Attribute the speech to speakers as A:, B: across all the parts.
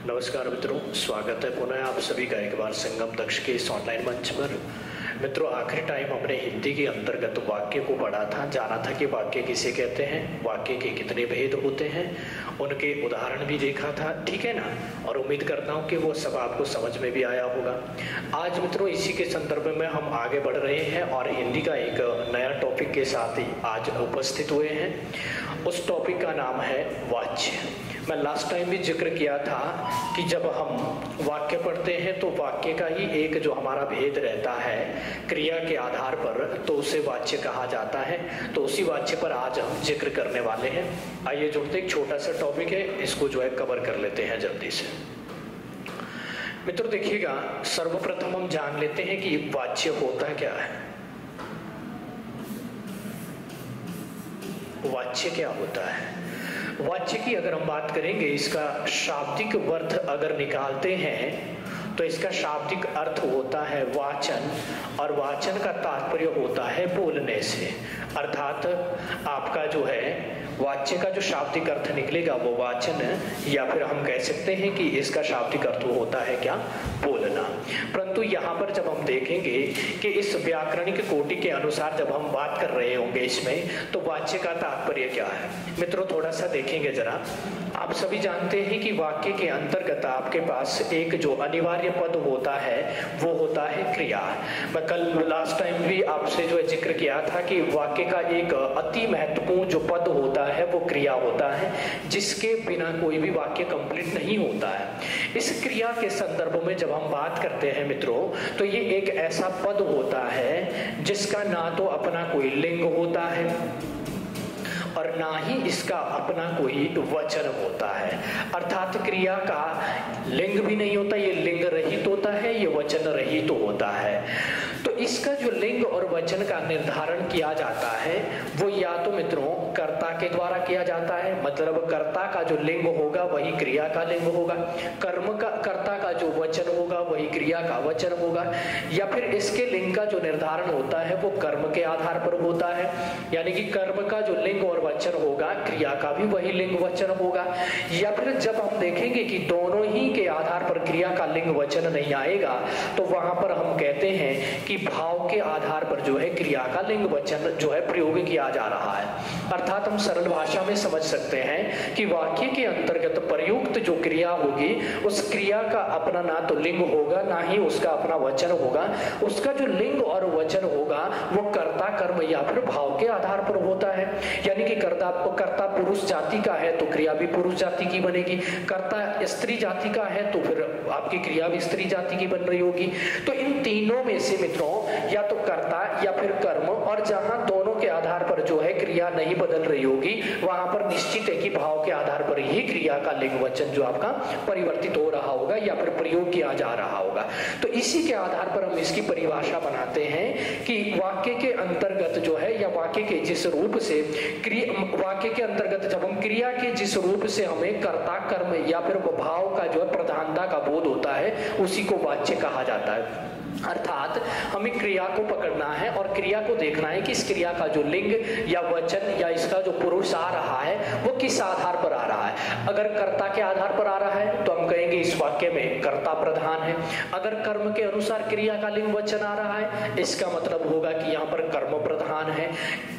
A: नमस्कार मित्रों, स्वागत है पुनः आप सभी का एक बार संगम दक्ष के इस ऑनलाइन मंच पर। मित्रों, आखिरी टाइम हमने हिंदी के अंतर्गत वाक्य को पढ़ा था, जाना था कि वाक्य किसे कहते हैं, वाक्य के कितने भेद होते हैं, उनके उदाहरण भी देखा था, ठीक है ना। और उम्मीद करता हूँ कि वो सब आपको समझ में भी आया होगा। आज मित्रों इसी के संदर्भ में हम आगे बढ़ रहे हैं और हिंदी का एक नया टॉपिक के साथ ही आज उपस्थित हुए हैं। उस टॉपिक का नाम है वाच्य। मैं लास्ट टाइम भी जिक्र किया था कि जब हम वाक्य पढ़ते हैं तो वाक्य का ही एक जो हमारा भेद रहता है क्रिया के आधार पर, तो उसे वाच्य कहा जाता है। तो उसी वाच्य पर आज हम जिक्र करने वाले हैं। आइए जुड़ते, एक छोटा सा टॉपिक है, इसको जो है कवर कर लेते हैं जल्दी से। मित्रों देखिएगा, सर्वप्रथम हम जान लेते हैं कि वाच्य होता क्या है। वाच्य क्या होता है? वाच्य की अगर हम बात करेंगे, इसका शाब्दिक अर्थ अगर निकालते हैं तो इसका शाब्दिक अर्थ होता है वाचन, और वाचन का तात्पर्य होता है बोलने से। अर्थात आपका जो है वाच्य का जो शाब्दिक अर्थ निकलेगा वो वाचन, या फिर हम कह सकते हैं कि इसका शाब्दिक अर्थ होता है क्या, बोलना। परंतु यहाँ पर जब हम देखेंगे कि इस व्याकरणिक कोटि के अनुसार जब हम बात कर रहे होंगे इसमें, तो वाच्य का तात्पर्य क्या है मित्रों, थोड़ा सा देखेंगे जरा। आप सभी जानते हैं कि वाक्य के अंतर्गत आपके पास एक जो अनिवार्य पद होता है वो होता है क्रिया। मैं कल लास्ट टाइम भी आपसे जो है जिक्र किया था कि वाक्य का एक अति महत्वपूर्ण जो पद होता है वो क्रिया होता है, जिसके बिना कोई भी वाक्य कंप्लीट नहीं होता है। इस क्रिया के संदर्भ में जब हम बात करते हैं मित्रों, तो ये एक ऐसा पद होता है जिसका ना तो अपना कोई लिंग होता है और ना ही इसका अपना कोई वचन होता है। अर्थात क्रिया का लिंग भी नहीं होता, ये लिंग रहित होता है, ये वचन रहित होता है। तो इसका जो लिंग और वचन का निर्धारण किया जाता है वो या तो मित्रों कर्ता के द्वारा किया जाता है, मतलब कर्ता का जो लिंग होगा वही क्रिया का लिंग होगा, कर्ता का जो वचन होगा वही क्रिया का वचन होगा, या फिर इसके लिंग का जो निर्धारण होता है वो कर्म के आधार पर होता है, यानी कि कर्म का जो लिंग और वचन होगा क्रिया का भी वही लिंग वचन होगा। या फिर जब हम देखेंगे कि दोनों ही के आधार पर क्रिया का लिंग वचन नहीं आएगा, तो वहां पर हम कहते हैं कि भाव के आधार पर जो है क्रिया का लिंग वचन जो है प्रयोग किया जा रहा है। अर्थात हम सरल भाषा में समझ सकते हैं कि वाक्य के अंतर्गत प्रयुक्त जो क्रिया होगी उस क्रिया का अपना ना तो लिंग होगा ना ही उसका अपना वचन होगा। उसका जो लिंग और वचन होगा वो कर्ता कर्म या फिर भाव के आधार पर होता है। यानी कि कर्ता पुरुष जाति का है तो क्रिया भी पुरुष जाति की बनेगी, कर्ता स्त्री जाति का है तो फिर आपकी क्रिया भी स्त्री जाति की बन रही होगी। तो इन तीनों में से मित्रों या तो कर्ता या फिर कर्म, और जहां दोनों के आधार पर जो है क्रिया नहीं बदल रही होगी वहां पर निश्चित है कि भाव के आधार पर ही क्रिया का लिंग वचन जो आपका परिवर्तित हो रहा होगा या फिर प्रयोग किया जा रहा होगा। तो इसी के आधार पर हम इसकी परिभाषा बनाते हैं कि वाक्य के अंतर्गत जो है, या वाक्य के जिस रूप से वाक्य के अंतर्गत जब हम क्रिया के जिस रूप से हमें कर्ता कर्म या फिर भाव का जो है प्रधानता का बोध होता है उसी को वाच्य कहा जाता है। अर्थात हमें क्रिया को पकड़ना है और क्रिया को देखना है कि इस क्रिया का जो लिंग या वचन या इसका जो पुरुष आ रहा है वो किस आधार पर आ रहा है। अगर कर्ता के आधार पर आ रहा है तो हम कहेंगे इस वाक्य में कर्ता प्रधान है। अगर कर्म के अनुसार क्रिया का लिंग वचन आ रहा है इसका मतलब होगा कि यहाँ पर कर्म प्रधान है।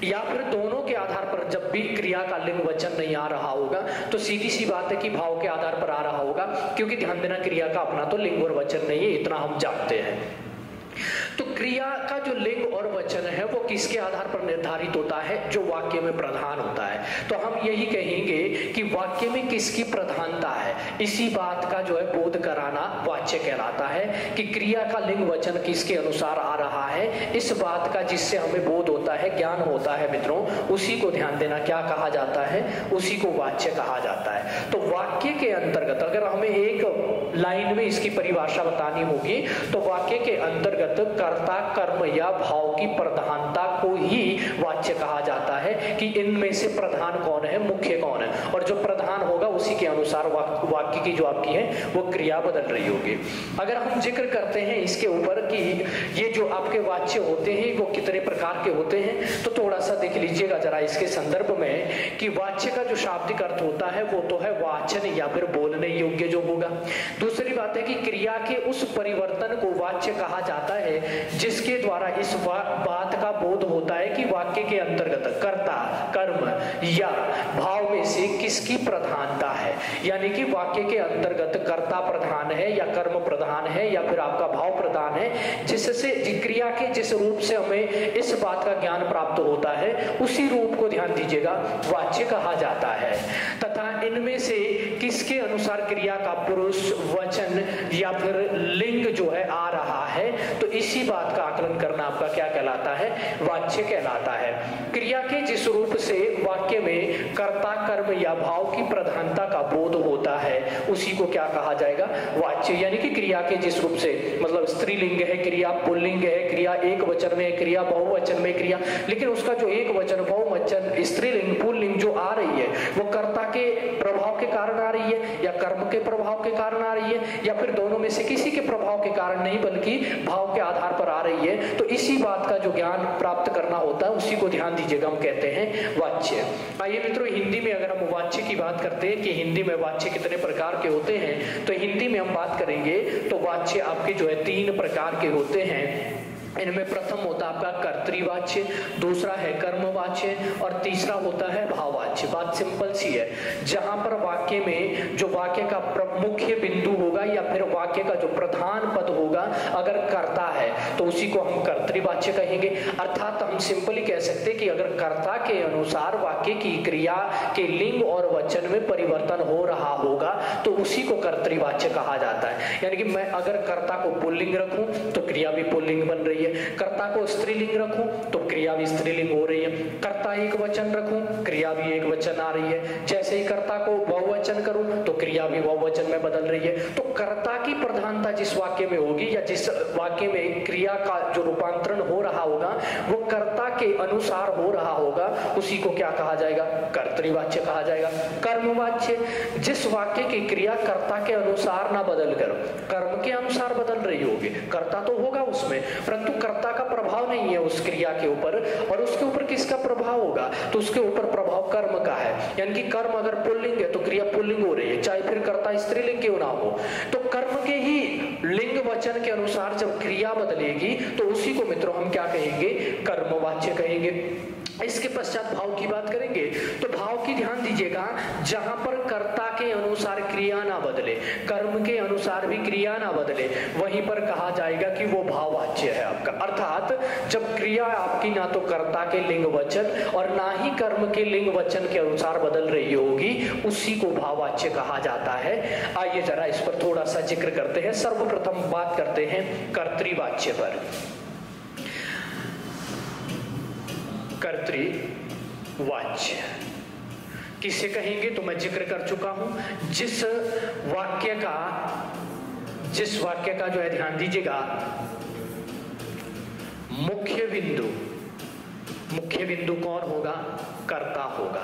A: या फिर दोनों के आधार पर जब भी क्रिया का लिंग वचन नहीं आ रहा होगा तो सीधी सी बात है कि भाव के आधार पर आ रहा होगा, क्योंकि ध्यान देना क्रिया का अपना तो लिंग और वचन नहीं है, इतना हम जानते हैं। तो क्रिया का जो लिंग और वचन है वो किसके आधार पर निर्धारित होता है, जो वाक्य में प्रधान होता है। तो हम यही कहेंगे कि वाक्य में किसकी प्रधानता है, इसी बात का जो है बोध कराना वाच्य कहलाता है कि क्रिया का लिंग वचन किसके अनुसार आ रहा है। इस बात का जिससे हमें बोध होता है, ज्ञान होता है मित्रों, उसी को ध्यान देना क्या कहा जाता है, उसी को वाच्य कहा जाता है। तो वाक्य के अंतर्गत अगर हमें एक लाइन में इसकी परिभाषा बतानी होगी तो वाक्य के अंतर्गत अंतर्गत कर्ता कर्म या भाव की प्रधानता को ही वाच्य कहा जाता है कि इनमें से प्रधान कौन है, मुख्य कौन है, और जो प्रधान होगा उसी के अनुसार वाक्य की जो आपकी है वो क्रिया बदल रही होगी। अगर हम जिक्र करते हैं इसके ऊपर कि ये जो आपके वाच्य होते हैं वो कितने प्रकार के होते हैं, तो थोड़ा सा देख लीजिएगा जरा इसके संदर्भ में कि वाच्य का जो शाब्दिक अर्थ होता है वो तो है वाचन या फिर बोलने योग्य जो होगा। दूसरी बात है कि क्रिया के उस परिवर्तन को वाच्य कहा जाता है जिसके द्वारा इस बात का बोध होता है कि वाक्य के अंतर्गत कर्ता कर्म या भाव में से किसकी प्रधानता है, यानी कि वाक्य के अंतर्गत कर्ता प्रधान है या कर्म प्रधान है या फिर आपका भाव प्रधान है, जिससे क्रिया के जिस रूप से हमें इस बात का ज्ञान प्राप्त होता है उसी रूप को ध्यान दीजिएगा वाच्य कहा जाता है। तथा इनमें से किसके अनुसार क्रिया का पुरुष वचन या फिर लिंग जो है आ रहा है, तो इसी बात का आकलन करना आपका क्या कहलाता है, वाच्य कहलाता है। क्रिया के जिस रूप से वाक्य में कर्ता कर्म या भाव की प्रधानता का बोध होता है उसी को क्या कहा जाएगा, वाच्य। यानी कि क्रिया के जिस रूप से, मतलब स्त्रीलिंग है क्रिया, पुल्लिंग है क्रिया, एक वचन में क्रिया, बहुवचन में क्रिया, लेकिन उसका जो एक वचन बहुवचन स्त्रीलिंग पुल्लिंग जो आ रही है वो कर्ता के प्रभाव के कारण आ रही है या कर्म के प्रभाव के कारण आ रही है या फिर दोनों में से किसी के प्रभाव के कारण नहीं बल्कि भाव के आधार पर आ रही है, तो इसी बात का जो ज्ञान प्राप्त करना होता है उसी को ध्यान दीजिएगा हम कहते हैं वाच्य। आइए मित्रों, हिंदी में अगर हम वाच्य की बात करते हैं कि हिंदी में वाच्य कितने प्रकार के होते हैं, तो हिंदी में हम बात करेंगे तो वाच्य आपके जो है 3 प्रकार के होते हैं। इनमें प्रथम होता है आपका कर्तृवाच्य, दूसरा है कर्मवाच्य और तीसरा होता है भाववाच्य। बात सिंपल सी है, जहां पर वाक्य में जो वाक्य का मुख्य बिंदु होगा या फिर वाक्य का जो प्रधान पद होगा अगर कर्ता है तो उसी को हम कर्तृवाच्य कहेंगे। अर्थात हम सिंपली कह सकते हैं कि अगर कर्ता के अनुसार वाक्य की क्रिया के लिंग और वचन में परिवर्तन हो रहा होगा तो उसी को कर्तृवाच्य कहा जाता है। यानी कि मैं अगर कर्ता को पुल्लिंग रखूं तो क्रिया भी पुल्लिंग बन रही है, कर्ता को स्त्रीलिंग रखूं तो क्रिया भी स्त्रीलिंग हो रही है, कर्ता एक वचन रखूं क्रिया भी एक वचन आ रही है, जैसे ही कर्ता को बहुवचन करूं तो क्रिया भी बहुवचन में बदल रही है। तो कर्ता की प्रधानता जिस वाक्य में होगी या जिस वाक्य में क्रिया का जो रूपांतरण हो रहा होगा वो कर्ता के अनुसार हो रहा होगा उसी को क्या कहा जाएगा, कर्तृवाच्य कहा जाएगा। कर्मवाच्य, जिस वाक्य की क्रिया कर्ता के अनुसार ना बदल कर कर्म के अनुसार बदल रही होगी, कर्ता तो होगा उसमें परंतु कर्ता का प्रभाव नहीं है उस क्रिया के ऊपर, और उसके ऊपर किसका प्रभाव होगा, तो उसके ऊपर प्रभाव कर्म का है। यानी कि कर्म अगर पुल्लिंग है तो क्रिया पुल्लिंग हो रही है, चाहे फिर कर्ता स्त्रीलिंग क्यों ना हो। तो कर्म के ही लिंग वचन के अनुसार जब क्रिया बदलेगी तो उसी को मित्रों हम क्या कहेंगे, कर्मवाच्य कहेंगे। इसके पश्चात भाव की बात करेंगे तो भाव की ध्यान दीजिएगा, जहां पर कर्ता के अनुसार क्रिया ना बदले, कर्म के अनुसार भी क्रिया ना बदले, वहीं पर कहा जाएगा कि वो भाववाच्य है आपका। अर्थात जब क्रिया आपकी ना तो कर्ता के लिंग वचन और ना ही कर्म के लिंग वचन के अनुसार बदल रही होगी उसी को भाववाच्य कहा जाता है। आइए जरा इस पर थोड़ा सा जिक्र करते हैं। सर्वप्रथम बात करते हैं कर्तृवाच्य पर। कर्तृवाच्य किसे कहेंगे तो मैं जिक्र कर चुका हूं, जिस वाक्य का जो है ध्यान दीजिएगा मुख्य बिंदु कौन होगा, कर्ता होगा,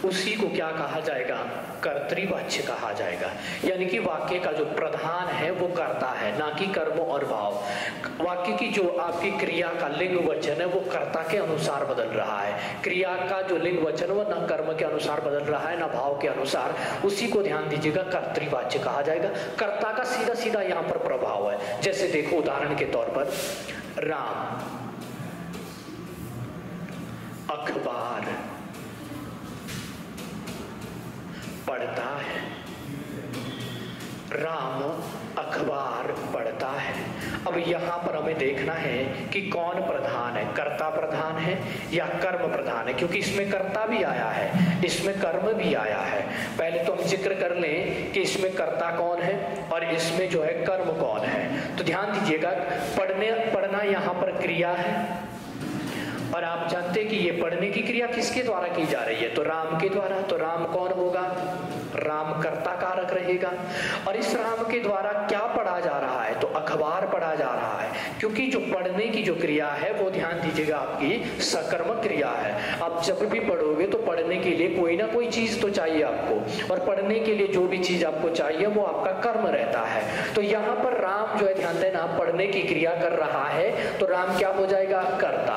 A: उसी को क्या कहा जाएगा, कर्तृवाच्य कहा जाएगा। यानी कि वाक्य का जो प्रधान है वो कर्ता है, ना कि कर्म और भाव। वाक्य की जो आपकी क्रिया का लिंग वचन है वो कर्ता के अनुसार बदल रहा है, क्रिया का जो लिंग वचन वो ना कर्म के अनुसार बदल रहा है ना भाव के अनुसार, उसी को ध्यान दीजिएगा कर्तृवाच्य कहा जाएगा। कर्ता का सीधा सीधा यहाँ पर प्रभाव है। जैसे देखो उदाहरण के तौर पर, राम अखबार पढ़ता है, राम अखबार पढ़ता है। अब यहां पर हमें देखना है कि कौन प्रधान है, कर्ता प्रधान है या कर्म प्रधान है, क्योंकि इसमें कर्ता भी आया है, इसमें कर्म भी आया है। पहले तो हम जिक्र कर लें कि इसमें कर्ता कौन है और इसमें जो है कर्म कौन है। तो ध्यान दीजिएगा, पढ़ना यहां पर क्रिया है और आप जानते हैं कि ये पढ़ने की क्रिया किसके द्वारा की जा रही है, तो राम के द्वारा। तो राम कौन होगा, राम कर्ता कारक रहेगा। और इस राम के द्वारा क्या पढ़ा जा रहा है, तो अखबार पढ़ा जा रहा है, क्योंकि जो पढ़ने की जो क्रिया है वो ध्यान दीजिएगा आपकी सकर्मक क्रिया है। आप जब भी पढ़ोगे तो पढ़ने के लिए कोई ना कोई चीज तो चाहिए आपको, और पढ़ने के लिए जो भी चीज आपको चाहिए वो आपका कर्म रहता है। तो यहाँ पर राम जो है, ध्यान देना, पढ़ने की क्रिया कर रहा है तो राम क्या हो जाएगा, कर्ता।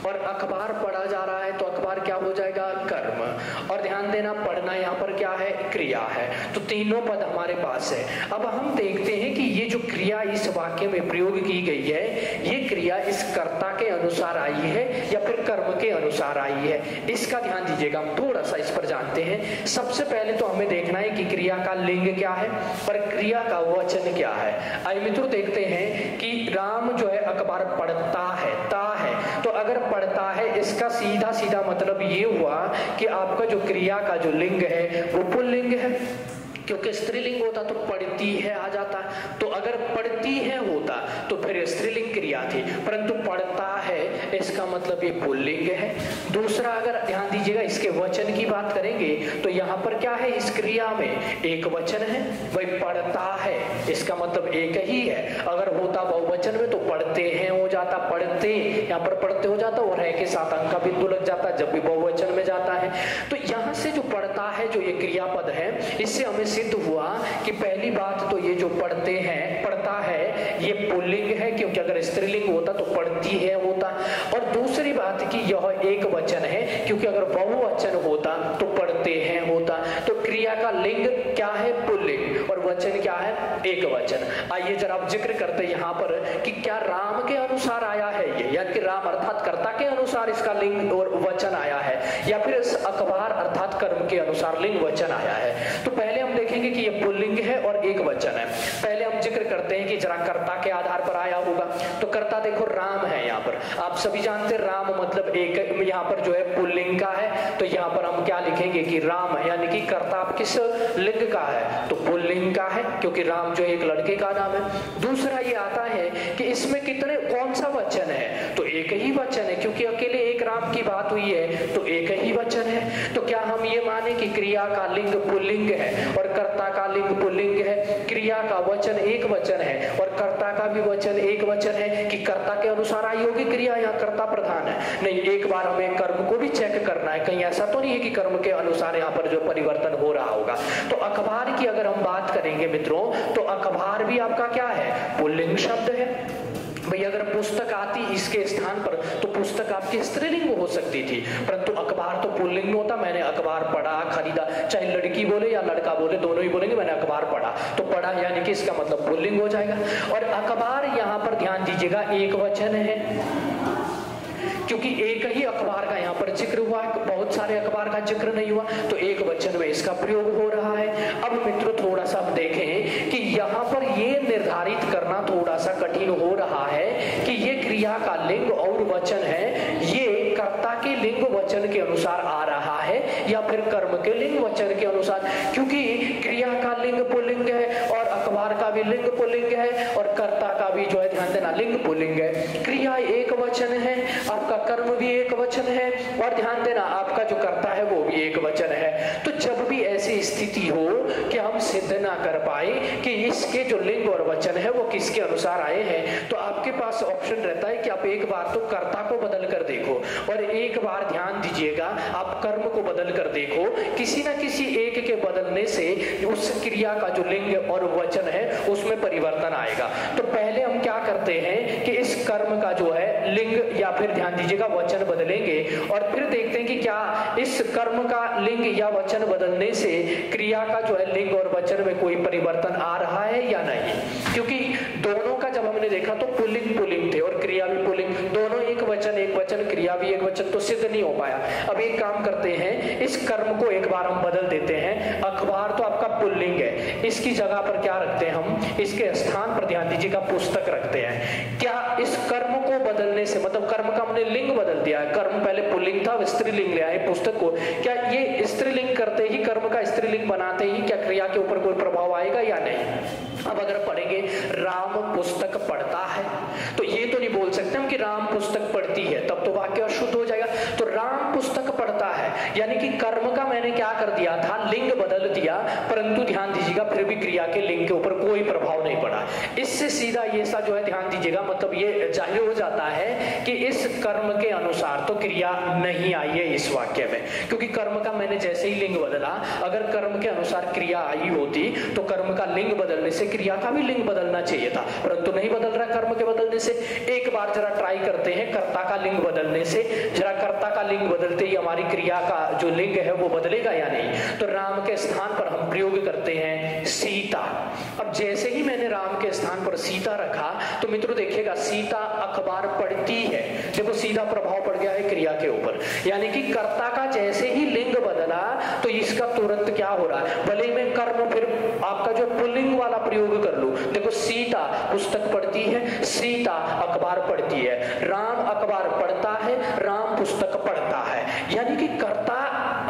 A: और अखबार पढ़ा जा रहा है तो अखबार क्या हो जाएगा, कर्म। और ध्यान देना, पढ़ना यहाँ पर क्या है, क्रिया है। तो तीनों पद हमारे पास है। अब हम देखते हैं कि ये जो क्रिया इस वाक्य में प्रयोग की गई है, ये क्रिया इस कर्ता के अनुसार आई है या फिर कर्म के अनुसार आई है, इसका ध्यान दीजिएगा। हम थोड़ा सा इस पर जानते हैं। सबसे पहले तो हमें देखना है कि क्रिया का लिंग क्या है और क्रिया का वचन क्या है। आइए मित्रों देखते हैं कि राम जो है अखबार पढ़ता है, ता है, तो अगर पढ़ता है इसका सीधा सीधा मतलब ये हुआ कि आपका जो क्रिया का जो लिंग है वो पुल्लिंग है, क्योंकि स्त्रीलिंग होता तो पढ़ती है आ जाता। तो अगर पढ़ती है होता तो फिर स्त्रीलिंग क्रिया थी, परंतु पढ़ता है इसका मतलब ये पुल्लिंग है। दूसरा, अगर ध्यान दीजिएगा इसके वचन की बात करेंगे तो यहाँ पर क्या है, इस क्रिया में एक वचन है, वही पढ़ता है, इसका मतलब एक ही है। अगर होता बहुवचन में तो पढ़ते हैं हो जाता, पढ़ते, यहाँ पर पढ़ते हो जाता और है के साथ अंक का बिंदु लग जाता जब भी बहुवचन में जाता है। तो यहाँ से जो पढ़ता है, जो ये क्रियापद है, इससे हमें सिद्ध हुआ कि पहली बात तो ये जो पढ़ते हैं, पढ़ता है, ये पुल्लिंग है, क्योंकि अगर स्त्रीलिंग होता तो पढ़ती है होता। और दूसरी बात कि यह एक वचन है, क्योंकि अगर बहुवचन होता तो पढ़ते हैं होता। तो क्रिया का लिंग क्या है, पुल्लिंग, और वचन क्या है, एक वचन। आइए जरा आप जिक्र करते यहाँ पर कि क्या राम के अनुसार आया है ये, या कि राम अर्थात कर्ता के अनुसार इसका लिंग और वचन आया है, या फिर इस अखबार अर्थात कर्म के अनुसार लिंग वचन आया है। तो पहले हम देखेंगे कि ये पुल्लिंग है और एक वचन है। पहले हम जिक्र करते हैं कि जरा कर्ता के आधार पर आया होगा। तो कर्ता देखो राम है, यहाँ पर आप सभी जानते हैं राम मतलब एक, यहाँ पर जो है पुल्लिंग का है, तो यहाँ पर हम क्या लिखेंगे कि राम, यानी कि कर्ता किस लिंग का है, तो पुल्लिंग का है, क्योंकि राम जो एक लड़के का नाम है। दूसरा ये आता है कि इसमें कितने, कौन सा वचन है, तो एक ही वचन है, क्योंकि अकेले एक राम की बात हुई है तो एक ही वचन है। तो क्या हम ये माने कि क्रिया का लिंग पुल्लिंग है और कर्ता का लिंग पुल्लिंग है, क्रिया का वचन एक वचन है और कर्ता का भी वचन एक वचन है, कि कर्ता के अनुसार आई होगी क्रिया, यहाँ कर्ता प्रधान है? नहीं, एक बार हमें कर्म को भी चेक करना है, कहीं ऐसा तो नहीं है कि कर्म के अनुसार यहाँ पर जो परिवर्तन हो रहा होगा। तो अखबार की अगर हम बात करेंगे मित्रों, तो अखबार भी आपका क्या है, पुल्लिंग शब्द है। भाई अगर पुस्तक आती इसके स्थान पर तो पुस्तक आपकी स्त्रीलिंग हो सकती थी, परंतु अखबार तो पुल्लिंग होता। मैंने अखबार पढ़ा, खरीदा, चाहे लड़की बोले या लड़का बोले, दोनों ही बोलेंगे मैंने अखबार पढ़ा, तो पढ़ा यानी कि इसका मतलब पुल्लिंग हो जाएगा। और अखबार यहाँ पर ध्यान दीजिएगा एक वचन है, क्योंकि एक ही अखबार का यहाँ पर जिक्र हुआ है, बहुत सारे अखबार का जिक्र नहीं हुआ, तो एक वचन में इसका प्रयोग हो रहा है। अब मित्रों थोड़ा सा हम देखें कि यहाँ पर ये निर्धारित करना थोड़ा सा कठिन हो रहा है कि ये क्रिया का लिंग और वचन है, ये कर्ता के लिंग वचन के अनुसार आ रहा है या फिर कर्म के लिंग वचन के अनुसार, क्योंकि क्रिया का लिंग पुल्लिंग है और अखबार का भी लिंग पुल्लिंग है और कर्ता का भी जो है ध्यान देना लिंग पुल्लिंग है। क्रिया एक वचन है, आपका कर्म भी एक वचन है और ध्यान देना आपका जो कर्ता है वो भी एक वचन है। तो जब भी ऐसी स्थिति हो कि हम सिद्ध ना कर पाए कि इसके जो लिंग और वचन है वो किसके अनुसार आए हैं, तो आपके पास ऑप्शन रहता है कि आप एक बार तो कर्ता को बदल कर देखो और एक बार ध्यान दीजिएगा आप कर्म को बदल कर देखो। किसी ना किसी एक के बदलने से उस क्रिया का जो लिंग और वचन है उसमें परिवर्तन आएगा। तो पहले हम क्या करते हैं कि इस कर्म का जो है लिंग या फिर ध्यान दीजिएगा वचन बदलेंगे और फिर देखते हैं कि क्या इस कर्म का लिंग या वचन बदलने से क्रिया का जो है लिंग और वचन में कोई परिवर्तन आ रहा है या नहीं। क्योंकि दोनों का जब हमने देखा तो पुल्लिंग पुल्लिंग थे और क्रिया भी पुल्लिंग, दोनों एक वचन क्रिया भी एक वचन, तो सिद्ध नहीं हो पाया। अब एक काम करते हैं, इस कर्म को एक बार हम बदल देते हैं। अखबार तो आपका पुल्लिंग है, इसकी जगह पर क्या रखते हैं हम, इसके स्थान पर ध्यान दीजिएगा पुस्तक रखते हैं। क्या इस कर्म को बदलने से, मतलब कर्म का हमने लिंग बदल दिया है, कर्म पहले पुल्लिंग था स्त्रीलिंग ले आए पुस्तक को, क्या ये स्त्रीलिंग करते ही कर्म का स्त्रीलिंग बनाते ही क्या क्रिया के ऊपर कोई प्रभाव आएगा या नहीं। अब अगर पढ़ेंगे राम पुस्तक पढ़ता है, तो ये तो नहीं बोल सकते हम कि राम पुस्तक पढ़ती है, तब तो वाक्य अशुद्ध हो जाएगा। तो राम पुस्तक पढ़ता है, यानी कि कर्म का मैंने क्या कर दिया था, लिंग बदल दिया, परंतु ध्यान दीजिएगा फिर भी क्रिया के लिंग के ऊपर कोई प्रभाव नहीं पड़ा। इससे सीधा ये सा जो है ध्यान दीजिएगा, मतलब ये जाहिर हो जाता है कि इस कर्म के अनुसार तो क्रिया नहीं आई है इस वाक्य में, क्योंकि कर्म का मैंने जैसे ही लिंग बदला, अगर कर्म के अनुसार क्रिया आई होती तो कर्म का लिंग बदलने से क्रिया का भी लिंग बदलना चाहिए था, परंतु नहीं बदल रहा कर्म के बदलने से। एक बार जरा ट्राई करते हैं कर्ता का लिंग बदलने से, जरा कर्ता का लिंग बदलते ही हमारी क्रिया का जो लिंग है वो बदलेगा या नहीं। तो राम के स्थान पर हम प्रयोग करते हैं सीता। अब जैसे ही मैंने राम के स्थान पर सीता रखा तो मित्रों देखिएगा सीता अखबार पढ़ती है, देखो सीधा प्रभाव पड़ गया है क्रिया के ऊपर, यानी कि कर्ता का जैसे ही लिंग बदला तो इसका तुरंत क्या हो रहा है, भले मैं कर्म फिर आपका जो पुल्लिंग वाला प्रयोग कर लूं, देखो सीता पुस्तक पढ़ती है, सीता अखबार पढ़ती है, राम अखबार पढ़ता है, राम पुस्तक पढ़ता है, यानी कि कर्ता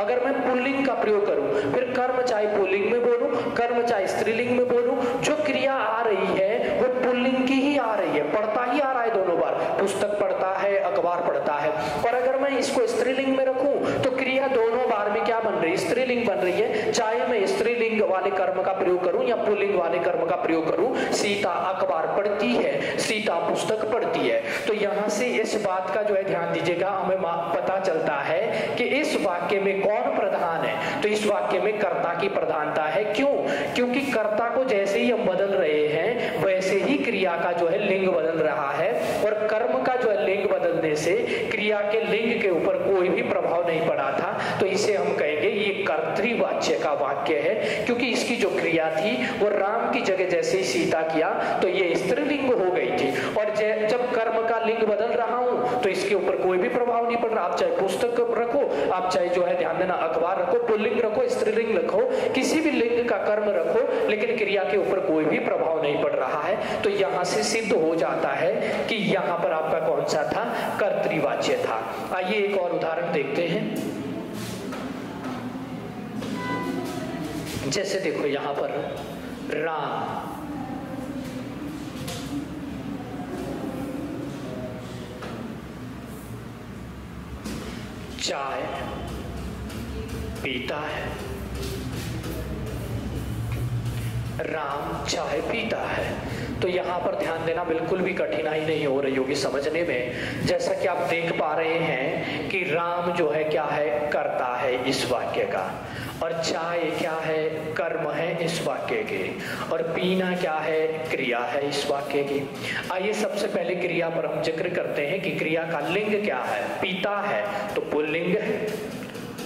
A: अगर मैं पुल्लिंग का प्रयोग करूं, फिर कर्म चाहे पुल्लिंग में बोलूं, कर्म चाहे स्त्रीलिंग में बोलूं, जो क्रिया आ रही है वो पुल्लिंग की ही आ रही है, पढ़ता ही आ रहा है दोनों बार, पुस्तक पढ़ता है, अखबार पढ़ता है। और अगर मैं इसको स्त्रीलिंग में रखूं तो क्रिया दोनों बार में क्या बन रही है, स्त्रीलिंग बन रही है, चाहे मैं स्त्रीलिंग वाले कर्म का प्रयोग करूं या पुल्लिंग वाले कर्म का प्रयोग करूं। सीता अखबार पढ़ती है, सीता पुस्तक पढ़ती है। तो यहां से इस बात का जो है ध्यान दीजिएगा, हमें पता चलता है कि इस वाक्य में कौन प्रधान है, तो इस वाक्य में कर्ता की प्रधानता है। क्यों? क्योंकि कर्ता को जैसे ही हम बदल रहे हैं वैसे ही क्रिया का जो है लिंग बदल रहा है, और कर्म का जो है लिंग बदलने से क्रिया के लिंग के ऊपर कोई भी प्रभाव नहीं पड़ा था, तो इसे हम कहेंगे ये कर्तृवाच्य का वाक्य है, क्योंकि इसकी जो क्रिया थी वो राम की जगह जैसे ही सीता किया तो ये स्त्रीलिंग हो गई थी, और जब कर्म का लिंग बदल रहा हूं तो इसके ऊपर कोई भी प्रभाव नहीं पड़ रहा। आप चाहे पुस्तक रखो, आप चाहे जो है ध्यान देना अखबार रखो, पुल्लिंग रखो, स्त्रीलिंग रखो, किसी भी लिंग का कर्म रखो, लेकिन क्रिया के ऊपर कोई भी प्रभाव नहीं पड़ रहा है। तो यहां से सिद्ध हो जाता है कि यहां पर आपका कौन सा था, कर्तृवाच्य था। आइए एक और उदाहरण देखते हैं। जैसे देखो यहां पर राम चाय पीता है, राम चाय पीता है। तो यहाँ पर ध्यान देना, बिल्कुल भी कठिनाई नहीं हो रही होगी समझने में। जैसा कि आप देख पा रहे हैं कि राम जो है क्या है, कर्ता है इस वाक्य का, और चाय क्या है, कर्म है इस वाक्य के, और पीना क्या है, क्रिया है इस वाक्य की। आइए सबसे पहले क्रिया पर हम जिक्र करते हैं कि क्रिया का लिंग क्या है। पीता है तो पुल्लिंग है,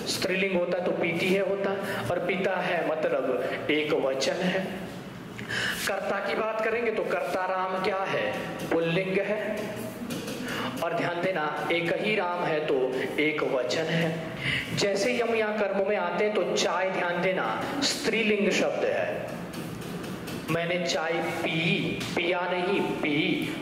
A: स्त्रीलिंग होता तो पीती है होता, और पिता है मतलब एक वचन है। कर्ता की बात करेंगे तो कर्ता राम क्या है, पुल्लिंग है, और ध्यान देना एक ही राम है तो एक वचन है। जैसे ही हम यहाँ कर्म में आते हैं तो चाय ध्यान देना स्त्रीलिंग शब्द है, मैंने चाय पी, पिया नहीं पी,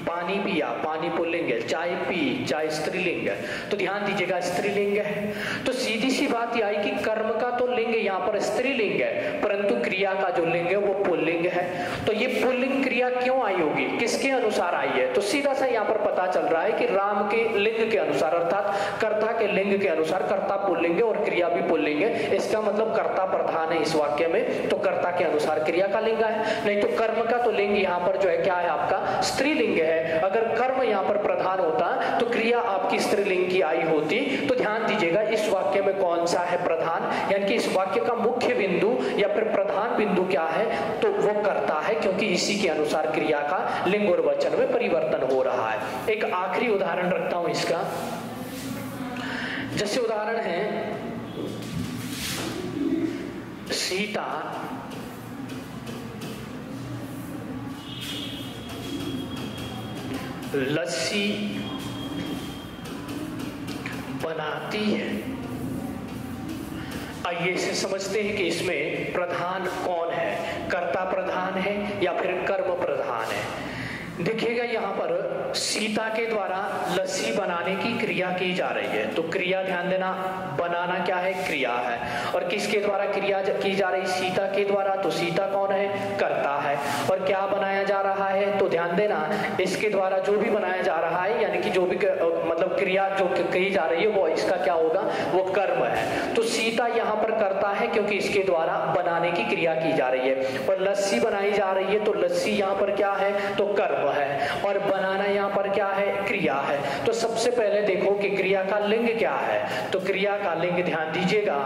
A: पानी पिया, पानी पुल्लिंग है, चाय पी, चाय स्त्रीलिंग है, तो ध्यान दीजिएगा स्त्रीलिंग है। तो सीधी सी बात यह आई कि कर्म का तो लिंग यहाँ पर स्त्रीलिंग है, परंतु क्रिया का जो लिंग है वो पुल्लिंग है। तो ये पुल्लिंग क्रिया क्यों आई होगी, किसके अनुसार आई है, तो सीधा सा यहाँ पर पता चल रहा है कि राम के लिंग के अनुसार, अर्थात कर्ता के लिंग के अनुसार। कर्ता पुल्लिंग है और क्रिया भी पुल्लिंग है, इसका मतलब कर्ता प्रधान है इस वाक्य में, तो कर्ता के अनुसार क्रिया का लिंग है। तो कर्म का तो लिंग यहाँ पर जो है क्या है, आपका स्त्रीलिंग है। अगर कर्म यहाँ पर प्रधान होता तो क्रिया आपकी स्त्रीलिंग की आई होती। तो ध्यान दीजिएगा इस वाक्य में कौन सा है प्रधान, यानी कि इस वाक्य का मुख्य बिंदु या फिर प्रधान बिंदु क्या है, तो वो कर्ता है, क्योंकि इसी के अनुसार क्रिया का लिंग और वचन में परिवर्तन हो रहा है। एक आखिरी उदाहरण रखता हूं इसका, जैसे उदाहरण है सीता लस्सी बनाती है। आइए इसे समझते हैं कि इसमें प्रधान कौन है, कर्ता प्रधान है या फिर कर्म प्रधान है। देखिएगा यहाँ पर सीता के द्वारा लस्सी बनाने की क्रिया की जा रही है, तो क्रिया ध्यान देना, बनाना क्या है, क्रिया है, और किसके द्वारा क्रिया की जा रही, सीता के द्वारा, तो सीता कौन है, कर्ता है। और क्या बनाया जा रहा है, तो ध्यान देना इसके द्वारा जो भी बनाया जा रहा है, यानी कि जो भी मतलब क्रिया जो कही जा रही है वो इसका क्या होगा, वो कर्म है। तो सीता यहाँ पर करता है क्योंकि इसके द्वारा बनाने की क्रिया की जा रही है। और लस्सी बनाई जा रही है तो लस्सी यहाँ पर क्या है, तो कर्म है, और बनाना यहाँ पर क्या है, क्रिया है। तो सबसे पहले देखो कि क्रिया का लिंग क्या है, तो क्रिया का लिंग ध्यान दीजिएगा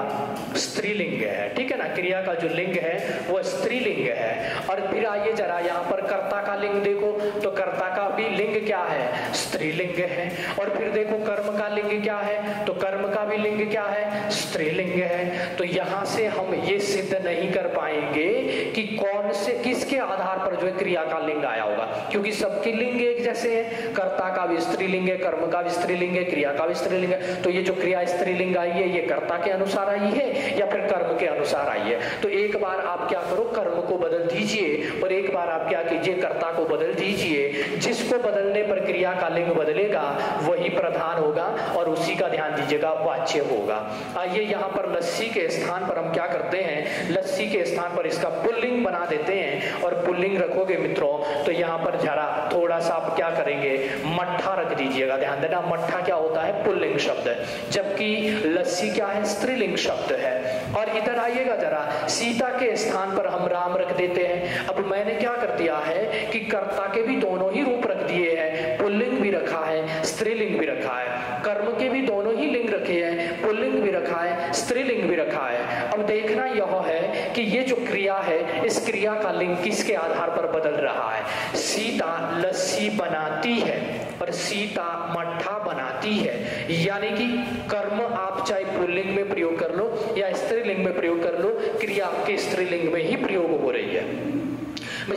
A: स्त्रीलिंग है, ठीक है ना। क्रिया का जो लिंग है वो स्त्रीलिंग है। और फिर आइए जरा यहाँ पर कर्ता का लिंग देखो, तो कर्ता का भी लिंग क्या है, स्त्रीलिंग है। और फिर देखो कर्म का लिंग क्या है, तो कर्म का भी लिंग क्या है, स्त्रीलिंग है। तो यहाँ से हम ये सिद्ध नहीं कर पाएंगे कि कौन से किसके आधार पर जो है क्रिया का लिंग आया होगा, क्योंकि सबके लिंग एक जैसे है। कर्ता का भी स्त्रीलिंग है, कर्म का भी स्त्रीलिंग है, क्रिया का भी स्त्रीलिंग है। तो ये जो क्रिया स्त्रीलिंग आई है ये कर्ता के अनुसार आई है या फिर कर्म के अनुसार आई है। तो एक बार आप क्या करो, कर्म को बदल दीजिए और एक बार आप क्या कीजिए, कर्ता को बदल दीजिए। जिसको बदलने पर क्रिया का लिंग बदलेगा वही प्रधान होगा और उसी का ध्यान दीजिएगा वाच्य होगा। आइए यहाँ पर लस्सी के स्थान पर हम क्या करते हैं, लस्सी के स्थान पर इसका पुल्लिंग बना देते हैं। और पुल्लिंग रखोगे मित्रों तो यहाँ पर जरा थोड़ा सा आप क्या करेंगे, मट्ठा रख दीजिएगा। ध्यान देना मट्ठा क्या होता है, पुल्लिंग शब्द है, जबकि लस्सी क्या है, स्त्रीलिंग शब्द है। और इधर आइएगा जरा, सीता के स्थान पर हम राम रख देते हैं। अब मैंने क्या कर दिया है कि कर्ता के भी दोनों ही रूप रख दिए हैं, पुल्लिंग भी रखा है, स्त्रीलिंग भी रखा है। कर्म के भी दोनों ही लिंग रखे हैं, पुल्लिंग भी रखा है, स्त्रीलिंग भी रखा है। अब देखना यह है कि ये जो क्रिया है इस क्रिया का लिंग किसके आधार पर बदल रहा है। सीता लस्सी बनाती है और सीता मट्ठा बनाती है, यानी कि कर्म आप चाहे पुल्लिंग में प्रयोग कर लो या स्त्रीलिंग में प्रयोग कर लो, क्रिया आपके स्त्रीलिंग में ही प्रयोग हो रही है।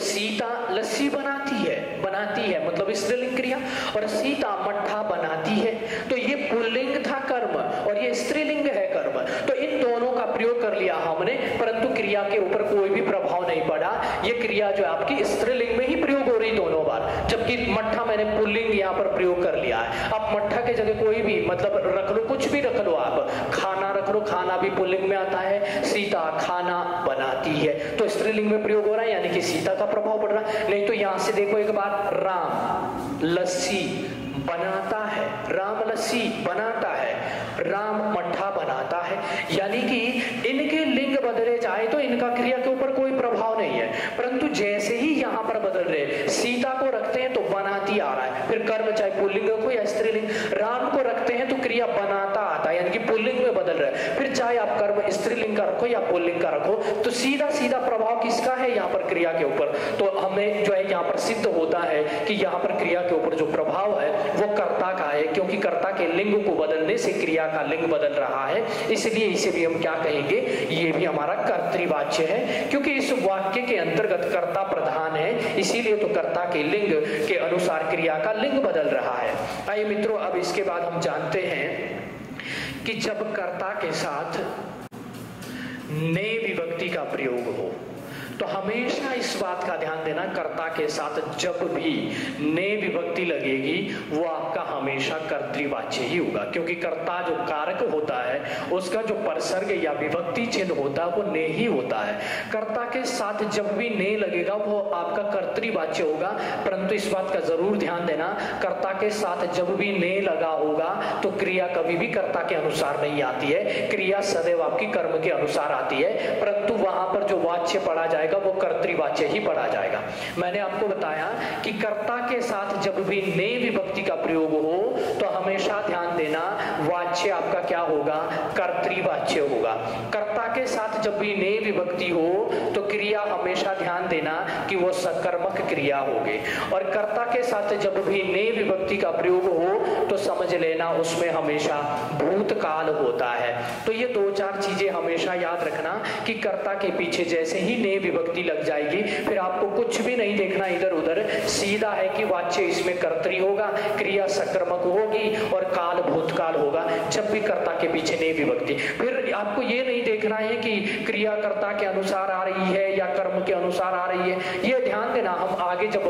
A: सीता लस्सी बनाती है मतलब स्त्रीलिंग क्रिया, और सीता मट्ठा बनाती है तो ये पुल्लिंग था कर्म और ये स्त्रीलिंग है कर्म। तो इन दोनों का प्रयोग कर लिया हमने, परंतु क्रिया के ऊपर कोई भी प्रभाव नहीं पड़ा। ये क्रिया जो आपकी स्त्रीलिंग में ही प्रयोग हो रही दोनों बार, जबकि मट्ठा मैंने पुल्लिंग यहाँ पर प्रयोग कर लिया है। अब मट्ठा के जगह कोई भी मतलब रख लो, कुछ भी रख लो, आप खाना रख लो, खाना भी पुल्लिंग में आता है। सीता खाना बनाती है तो स्त्रीलिंग में प्रयोग हो रहा है, यानी कि सीता का प्रभाव पड़ रहा है। नहीं तो यहां से देखो एक बार, राम लस्सी बनाता है, राम लस्सी बनाता है, राम मट्ठा बनाता है, यानी कि इनके लिंग बदले जाए तो इनका क्रिया के ऊपर कोई प्रभाव नहीं है। परंतु जैसे ही यहाँ पर बदल रहे, सीता को रखते हैं तो बनाती आ रहा है, फिर कर्म चाहे पुल्लिंग रखो या स्त्रीलिंग, राम को रखते हैं तो क्रिया बनाता आता है, यानी कि पुल्लिंग में बदल रहा है। फिर चाहे आप कर्म स्त्रीलिंग का रखो या पुल्लिंग का रखो, तो सीधा सीधा प्रभाव किसका है यहाँ पर, क्रिया के ऊपर। तो हमें जो है यहाँ पर सिद्ध होता है कि यहाँ पर क्रिया के ऊपर जो प्रभाव है वो कर्ता का है, क्योंकि कर्ता के लिंग को बदलने से क्रिया का लिंग बदल रहा है। इसलिए इसे भी हम क्या कहेंगे, ये भी हमारा कर्तृवाच्य है, क्योंकि इस वाक्य के अंतर्गत कर्ता प्रधान है, इसीलिए तो कर्ता के लिंग के अनुसार क्रिया का लिंग बदल रहा है। आइए मित्रों, अब इसके बाद हम जानते हैं कि जब कर्ता के साथ ने विभक्ति का प्रयोग हो तो हमेशा इस बात का ध्यान देना, कर्ता के साथ जब भी ने विभक्ति लगेगी वो आपका हमेशा कर्तृवाच्य ही होगा, क्योंकि कर्ता जो कारक होता है उसका जो परसर्ग या विभक्ति चिन्ह होता है वो ने ही होता है। कर्ता के साथ जब भी ने लगेगा वो आपका कर्तृवाच्य होगा। परंतु इस बात का जरूर ध्यान देना, कर्ता के साथ जब भी ने लगा होगा तो क्रिया कभी भी कर्ता के अनुसार नहीं आती है, क्रिया सदैव आपकी कर्म के अनुसार आती है। परंतु वहां पर जो वाच्य पढ़ा जाएगा वो कर्तृवाच्य ही पढ़ा जाएगा। मैंने आपको बताया कि कर्ता के साथ जब भी ने विभक्ति का प्रयोग हो तो हमेशा ध्यान देना वाच्य आपका क्या होगा, कर्तृवाच्य होगा। कर्ता के साथ जब भी ने विभक्ति हो तो क्रिया हमेशा ध्यान देना कि वो सकर्मक क्रिया होगी, और कर्ता के साथ जब भी ने विभक्ति का प्रयोग हो तो समझ लेना उसमें हमेशा भूतकाल होता है। तो ये दो चार चीजें हमेशा याद रखना कि कर्ता के पीछे जैसे ही ने विभक्ति लग जाएगी फिर आपको कुछ भी नहीं देखना इधर उधर, सीधा है कि वाच्य इसमें कर्तरी होगा, क्रिया सकर्मक होगी और काल भूतकाल होगा। जब भी कर्ता के पीछे ने विभक्ति। फिर आपको ये नहीं देखना है कि क्रिया कर्ता के अनुसार आ रही है या कर्म के अनुसार आ रही है, ये ध्यान देना। हम आगे जब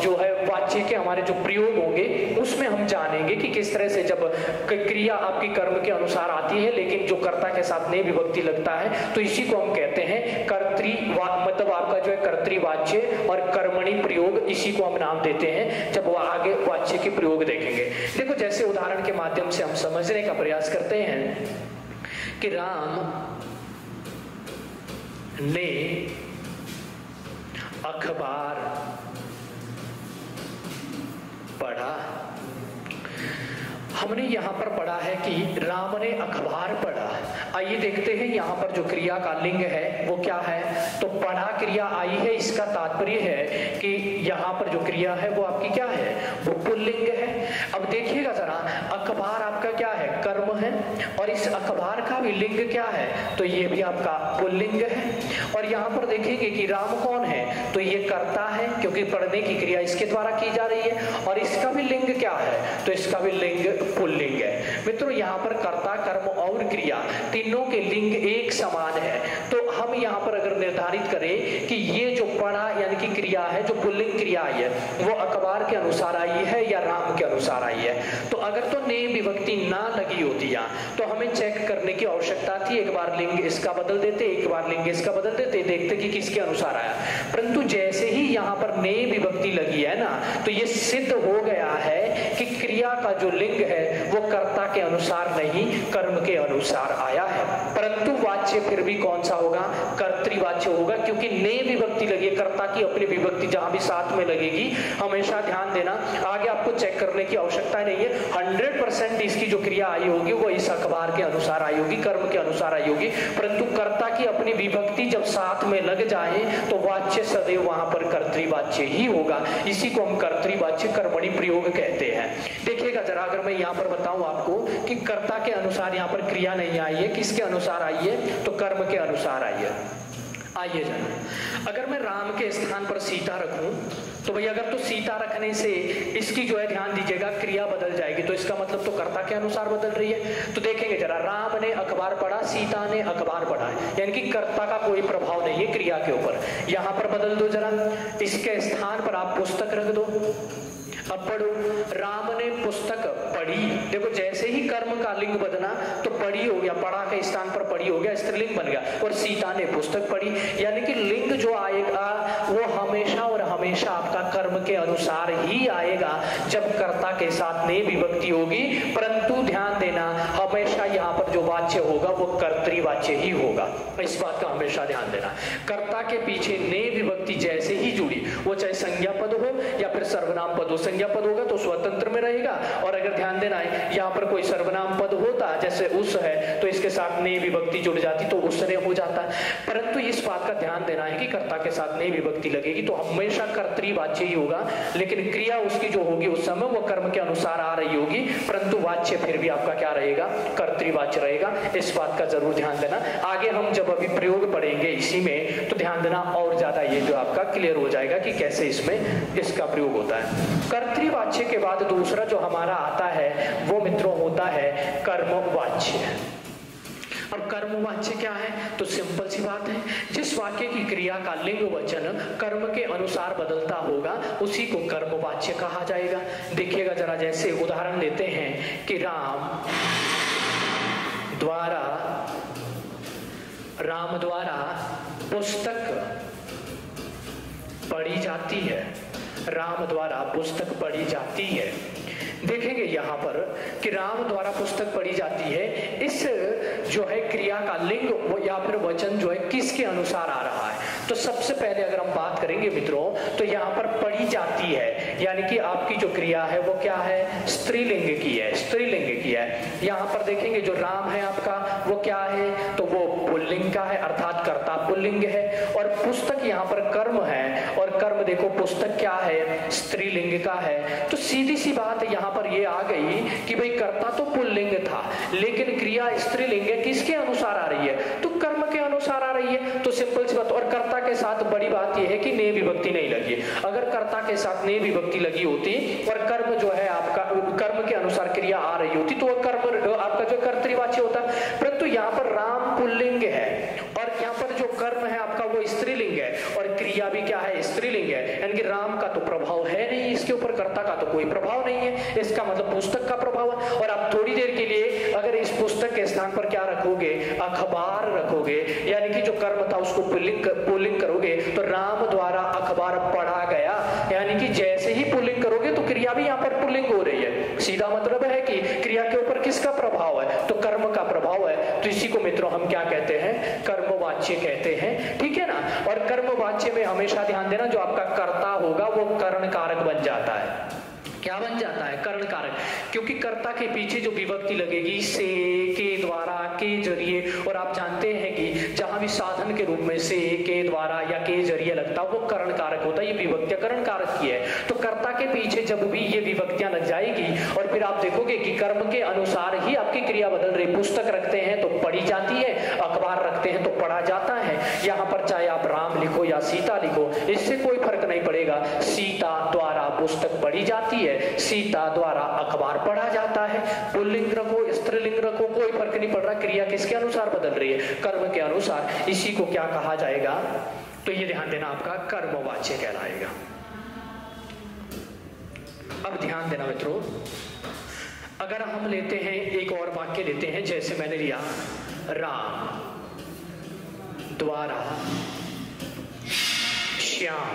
A: जो है वाच्य के हमारे जो प्रयोग होंगे उसमें हम जानेंगे कि किस तरह से जब क्रिया आपकी कर्म के अनुसार आती है लेकिन जो कर्ता के साथ ने विभक्ति लगता है तो इसी को हम कहते हैं कर्तृ, मतलब आपका जो है कर्तृवाच्य और कर्मणि प्रयोग, इसी को हम नाम देते हैं जब वो आगे वाच्य के प्रयोग देखेंगे। देखो जैसे उदाहरण के माध्यम से हम समझने का प्रयास करते हैं कि राम ने अखबार पढ़ा। हमने यहां पर पढ़ा है कि राम ने अखबार पढ़ा। आइए देखते हैं यहां पर जो क्रिया का लिंग है वो क्या है। तो पढ़ा क्रिया आई है, इसका तात्पर्य है कि यहां पर जो क्रिया है वो आपकी क्या है, वो पुल्लिंग है। अब देखिएगा जरा, अखबार आपका क्या है, कर्म है, और इस अखबार का भी लिंग क्या है, तो ये भी आपका पुल्लिंग है। और यहां पर देखेंगे कि राम कौन है, तो ये कर्ता है क्योंकि पढ़ने की क्रिया इसके द्वारा की जा रही है, और इसका भी लिंग क्या है, तो इसका भी लिंग पुल्लिंग है। मित्रों यहाँ पर कर्ता, कर्म और क्रिया तीनों के लिंग एक समान है। तो हम यहाँ पर अगर निर्धारित करें कि ये जो पढ़ा यानी कि क्रिया है, जो पुल्लिंग क्रिया आई है, वो अखबार के अनुसार आई है या राम के अनुसार आई है, तो अगर तो ने विभक्ति ना लगी होती है तो हमें चेक करने की आवश्यकता थी, एक बार लिंग इसका बदल देते, एक बार लिंग इसका बदल देते, देखते कि किसके अनुसार आया। परंतु जैसे ही यहाँ पर ने विभक्ति लगी है ना, तो ये सिद्ध हो गया है कि क्रिया का जो लिंग है वो कर्ता के अनुसार नहीं, कर्म के अनुसार आया है। परंतु वाच्य फिर भी कौन सा होगा, कर्तृवाच्य होगा, क्योंकि ने विभक्ति लगी है। कर्ता की अपनी विभक्ति जहां भी साथ में लगेगी, हमेशा ध्यान देना, आगे आपको चेक करने की आवश्यकता नहीं है। 100% इसकी जो क्रिया आई होगी वो इस अखबार के अनुसार आई होगी, कर्म के अनुसार आई होगी। परंतु कर्ता की अपनी विभक्ति जब साथ में लग जाए तो वाच्य सदैव वहां पर कर्तृवाच्य ही होगा। इसी को हम कर्तृवाच्य कर्मणि प्रयोग कहते हैं। देखिएगा जरा, अगर मैं यहाँ पर बताऊं आपको कि कर्ता के अनुसार यहाँ पर क्रिया नहीं आई है, किसके अनुसार आई है, तो कर्म के अनुसार आई है। आइए जरा, अगर मैं राम के स्थान पर सीता रखूं तो भाई अगर तो सीता रखने से इसकी जो है ध्यान दीजिएगा क्रिया बदल जाएगी, तो इसका मतलब तो कर्ता के अनुसार बदल रही है। तो देखेंगे जरा, राम ने अखबार पढ़ा, सीता ने अखबार पढ़ा, यानी कि कर्ता का कोई प्रभाव नहीं है क्रिया के ऊपर। यहां पर बदल दो जरा, इसके स्थान पर आप पुस्तक रख दो। अब पढ़ो, राम ने पुस्तक पढ़ी। देखो जैसे ही कर्म का लिंग बदला तो पढ़ी हो गया, पढ़ा के स्थान पर पढ़ी हो गया, स्त्रीलिंग बन गया। और सीता ने पुस्तक पढ़ी, यानी कि लिंग जो आएगा वो हमेशा और हमेशा आपका कर्म के अनुसार ही आएगा जब कर्ता के साथ ने विभक्ति होगी। परंतु ध्यान देना, हमेशा यहाँ पर जो वाच्य होगा वो कर्तृवाच्य ही होगा, इस बात का हमेशा ध्यान देना। कर्ता के पीछे ने विभक्ति जैसे ही जुड़ी, वो चाहे संज्ञा पद हो या फिर सर्वनाम पद हो। संज्ञा पद होगा तो स्वतंत्र में रहेगा, और अगर ध्यान देना है यहाँ पर कोई सर्वनाम पद होता, जैसे उस है, तो इसके साथ ने विभक्ति जुड़ जाती तो उसने हो जाता। परंतु इस बात का ध्यान देना है कि कर्ता के साथ ने विभक्ति लगेगी तो हमेशा कर्तृवाच्य ही होगा, लेकिन क्रिया उसकी जो होगी उस समय वो कर्म के अनुसार आ रही होगी, परंतु वाच्य फिर भी आपका क्या रहेगा, कर्तृवाच्य रहेगा। इस बात का जरूर ध्यान देना। आगे हम जब अभी प्रयोग पढ़ेंगे इसी में तो ध्यान देना, और ज्यादा ये जो आपका क्लियर हो जाएगा कि कैसे इसमें इसका प्रयोग होता है। कर्तृवाच्य के बाद दूसरा जो हमारा आता है वो मित्रों होता है कर्मवाच्य। अब कर्मवाच्य क्या है, तो सिंपल सी बात है, जिस वाक्य की क्रिया का लिंग वचन कर्म के अनुसार बदलता होगा उसी को कर्मवाच्य कहा जाएगा। देखिएगा जरा, जैसे उदाहरण देते हैं कि राम द्वारा पुस्तक पढ़ी जाती है, राम द्वारा पुस्तक पढ़ी जाती है। देखेंगे यहाँ पर कि राम द्वारा पुस्तक पढ़ी जाती है, इस जो है क्रिया का लिंग वो या फिर वचन जो है किसके अनुसार आ रहा है। तो सबसे पहले अगर हम बात करेंगे मित्रों तो यहाँ पर पढ़ी जाती है, यानी कि आपकी जो क्रिया है वो क्या है, स्त्रीलिंग की है, स्त्रीलिंग की है। यहाँ पर देखेंगे जो राम है आपका वो क्या है, तो वो पुल्लिंग का है, अर्थात कर्ता पुल्लिंग है। और पुस्तक यहाँ पर कर्म है, और कर्म देखो पुस्तक क्या है, स्त्रीलिंग का है। तो सीधी सी बात यहाँ पर ये आ गई कि भाई कर्ता तो पुल्लिंग था लेकिन क्रिया स्त्रीलिंग है, किसके अनुसार आ रही है, तो कर्म के अनुसार आ रही है। तो सिंपल सी बात, और कर्ता कर्ता के साथ बड़ी बात यह है कि ने विभक्ति नहीं लगी। अगर कर्ता के साथ ने विभक्ति लगी होती और कर्म जो है आपका कर्म के अनुसार क्रिया आ रही होती तो कर्म आपका जो कर्तृवाच्य होता, परंतु यहाँ पर राम पुल्लिंग है और यहाँ पर जो कर्म है आपका वो स्त्रीलिंग है और क्रिया भी क्या है, स्त्रीलिंग है। यानी कि राम का तो प्रभाव है नहीं इसके ऊपर, कर्ता का तो कोई प्रभाव नहीं है, इसका मतलब पुस्तक का प्रभाव है। और आप थोड़ी देर के लिए अगर इस पुस्तक के स्थान पर क्या रखोगे, अखबार रखोगे, यानी कि जो कर्म था उसको पुल्लिंग करोगे तो राम द्वारा अखबार पढ़ा गया, यानी कि जैसे ही पुल्लिंग करोगे तो क्रिया भी यहाँ पर पुल्लिंग हो रही है। सीधा मतलब है कि क्रिया के ऊपर किसका प्रभाव है, तो कर्म का प्रभाव है। तो इसी को मित्रों हम क्या कहते हैं, कर्मवाच्य कहते हैं, ठीक है ना। और कर्मवाच्य में हमेशा ध्यान देना जो आपका कर्ता होगा वो कर्ण कारक बन जाता है। क्या बन जाता है, कर्ण कारक, क्योंकि कर्ता के पीछे जो विभक्ति लगेगी से, के द्वारा, के जरिए, और आप जानते हैं कि जहां भी साधन के रूप में से, के द्वारा या के जरिए लगता है वो कर्ण कारक होता है। ये विभक्तियां कर्ण कारक की है। तो कर्ता के पीछे जब भी ये विभक्तियां लग जाएगी और फिर आप देखोगे कि कर्म के अनुसार ही आपकी क्रिया बदल रही। पुस्तक रखते हैं तो पढ़ी जाती है, अखबार रखते हैं तो पढ़ा जाता है। यहाँ पर चाहे आप राम लिखो या सीता लिखो, इससे कोई फर्क नहीं पड़ेगा। सीता द्वारा पुस्तक पढ़ी जाती है, सीता द्वारा अखबार पढ़ा जाता है। पुल्लिंग रखो, स्त्रीलिंग रखो, कोई फर्क नहीं पड़ रहा। क्रिया किसके अनुसार बदल रही है, कर्म के अनुसार। इसी को क्या कहा जाएगा, तो ये ध्यान देना आपका कर्मवाच्य कहलाएगा। अब ध्यान देना मित्रों, अगर हम लेते हैं एक और वाक्य लेते हैं, जैसे मैंने लिया राम द्वारा श्याम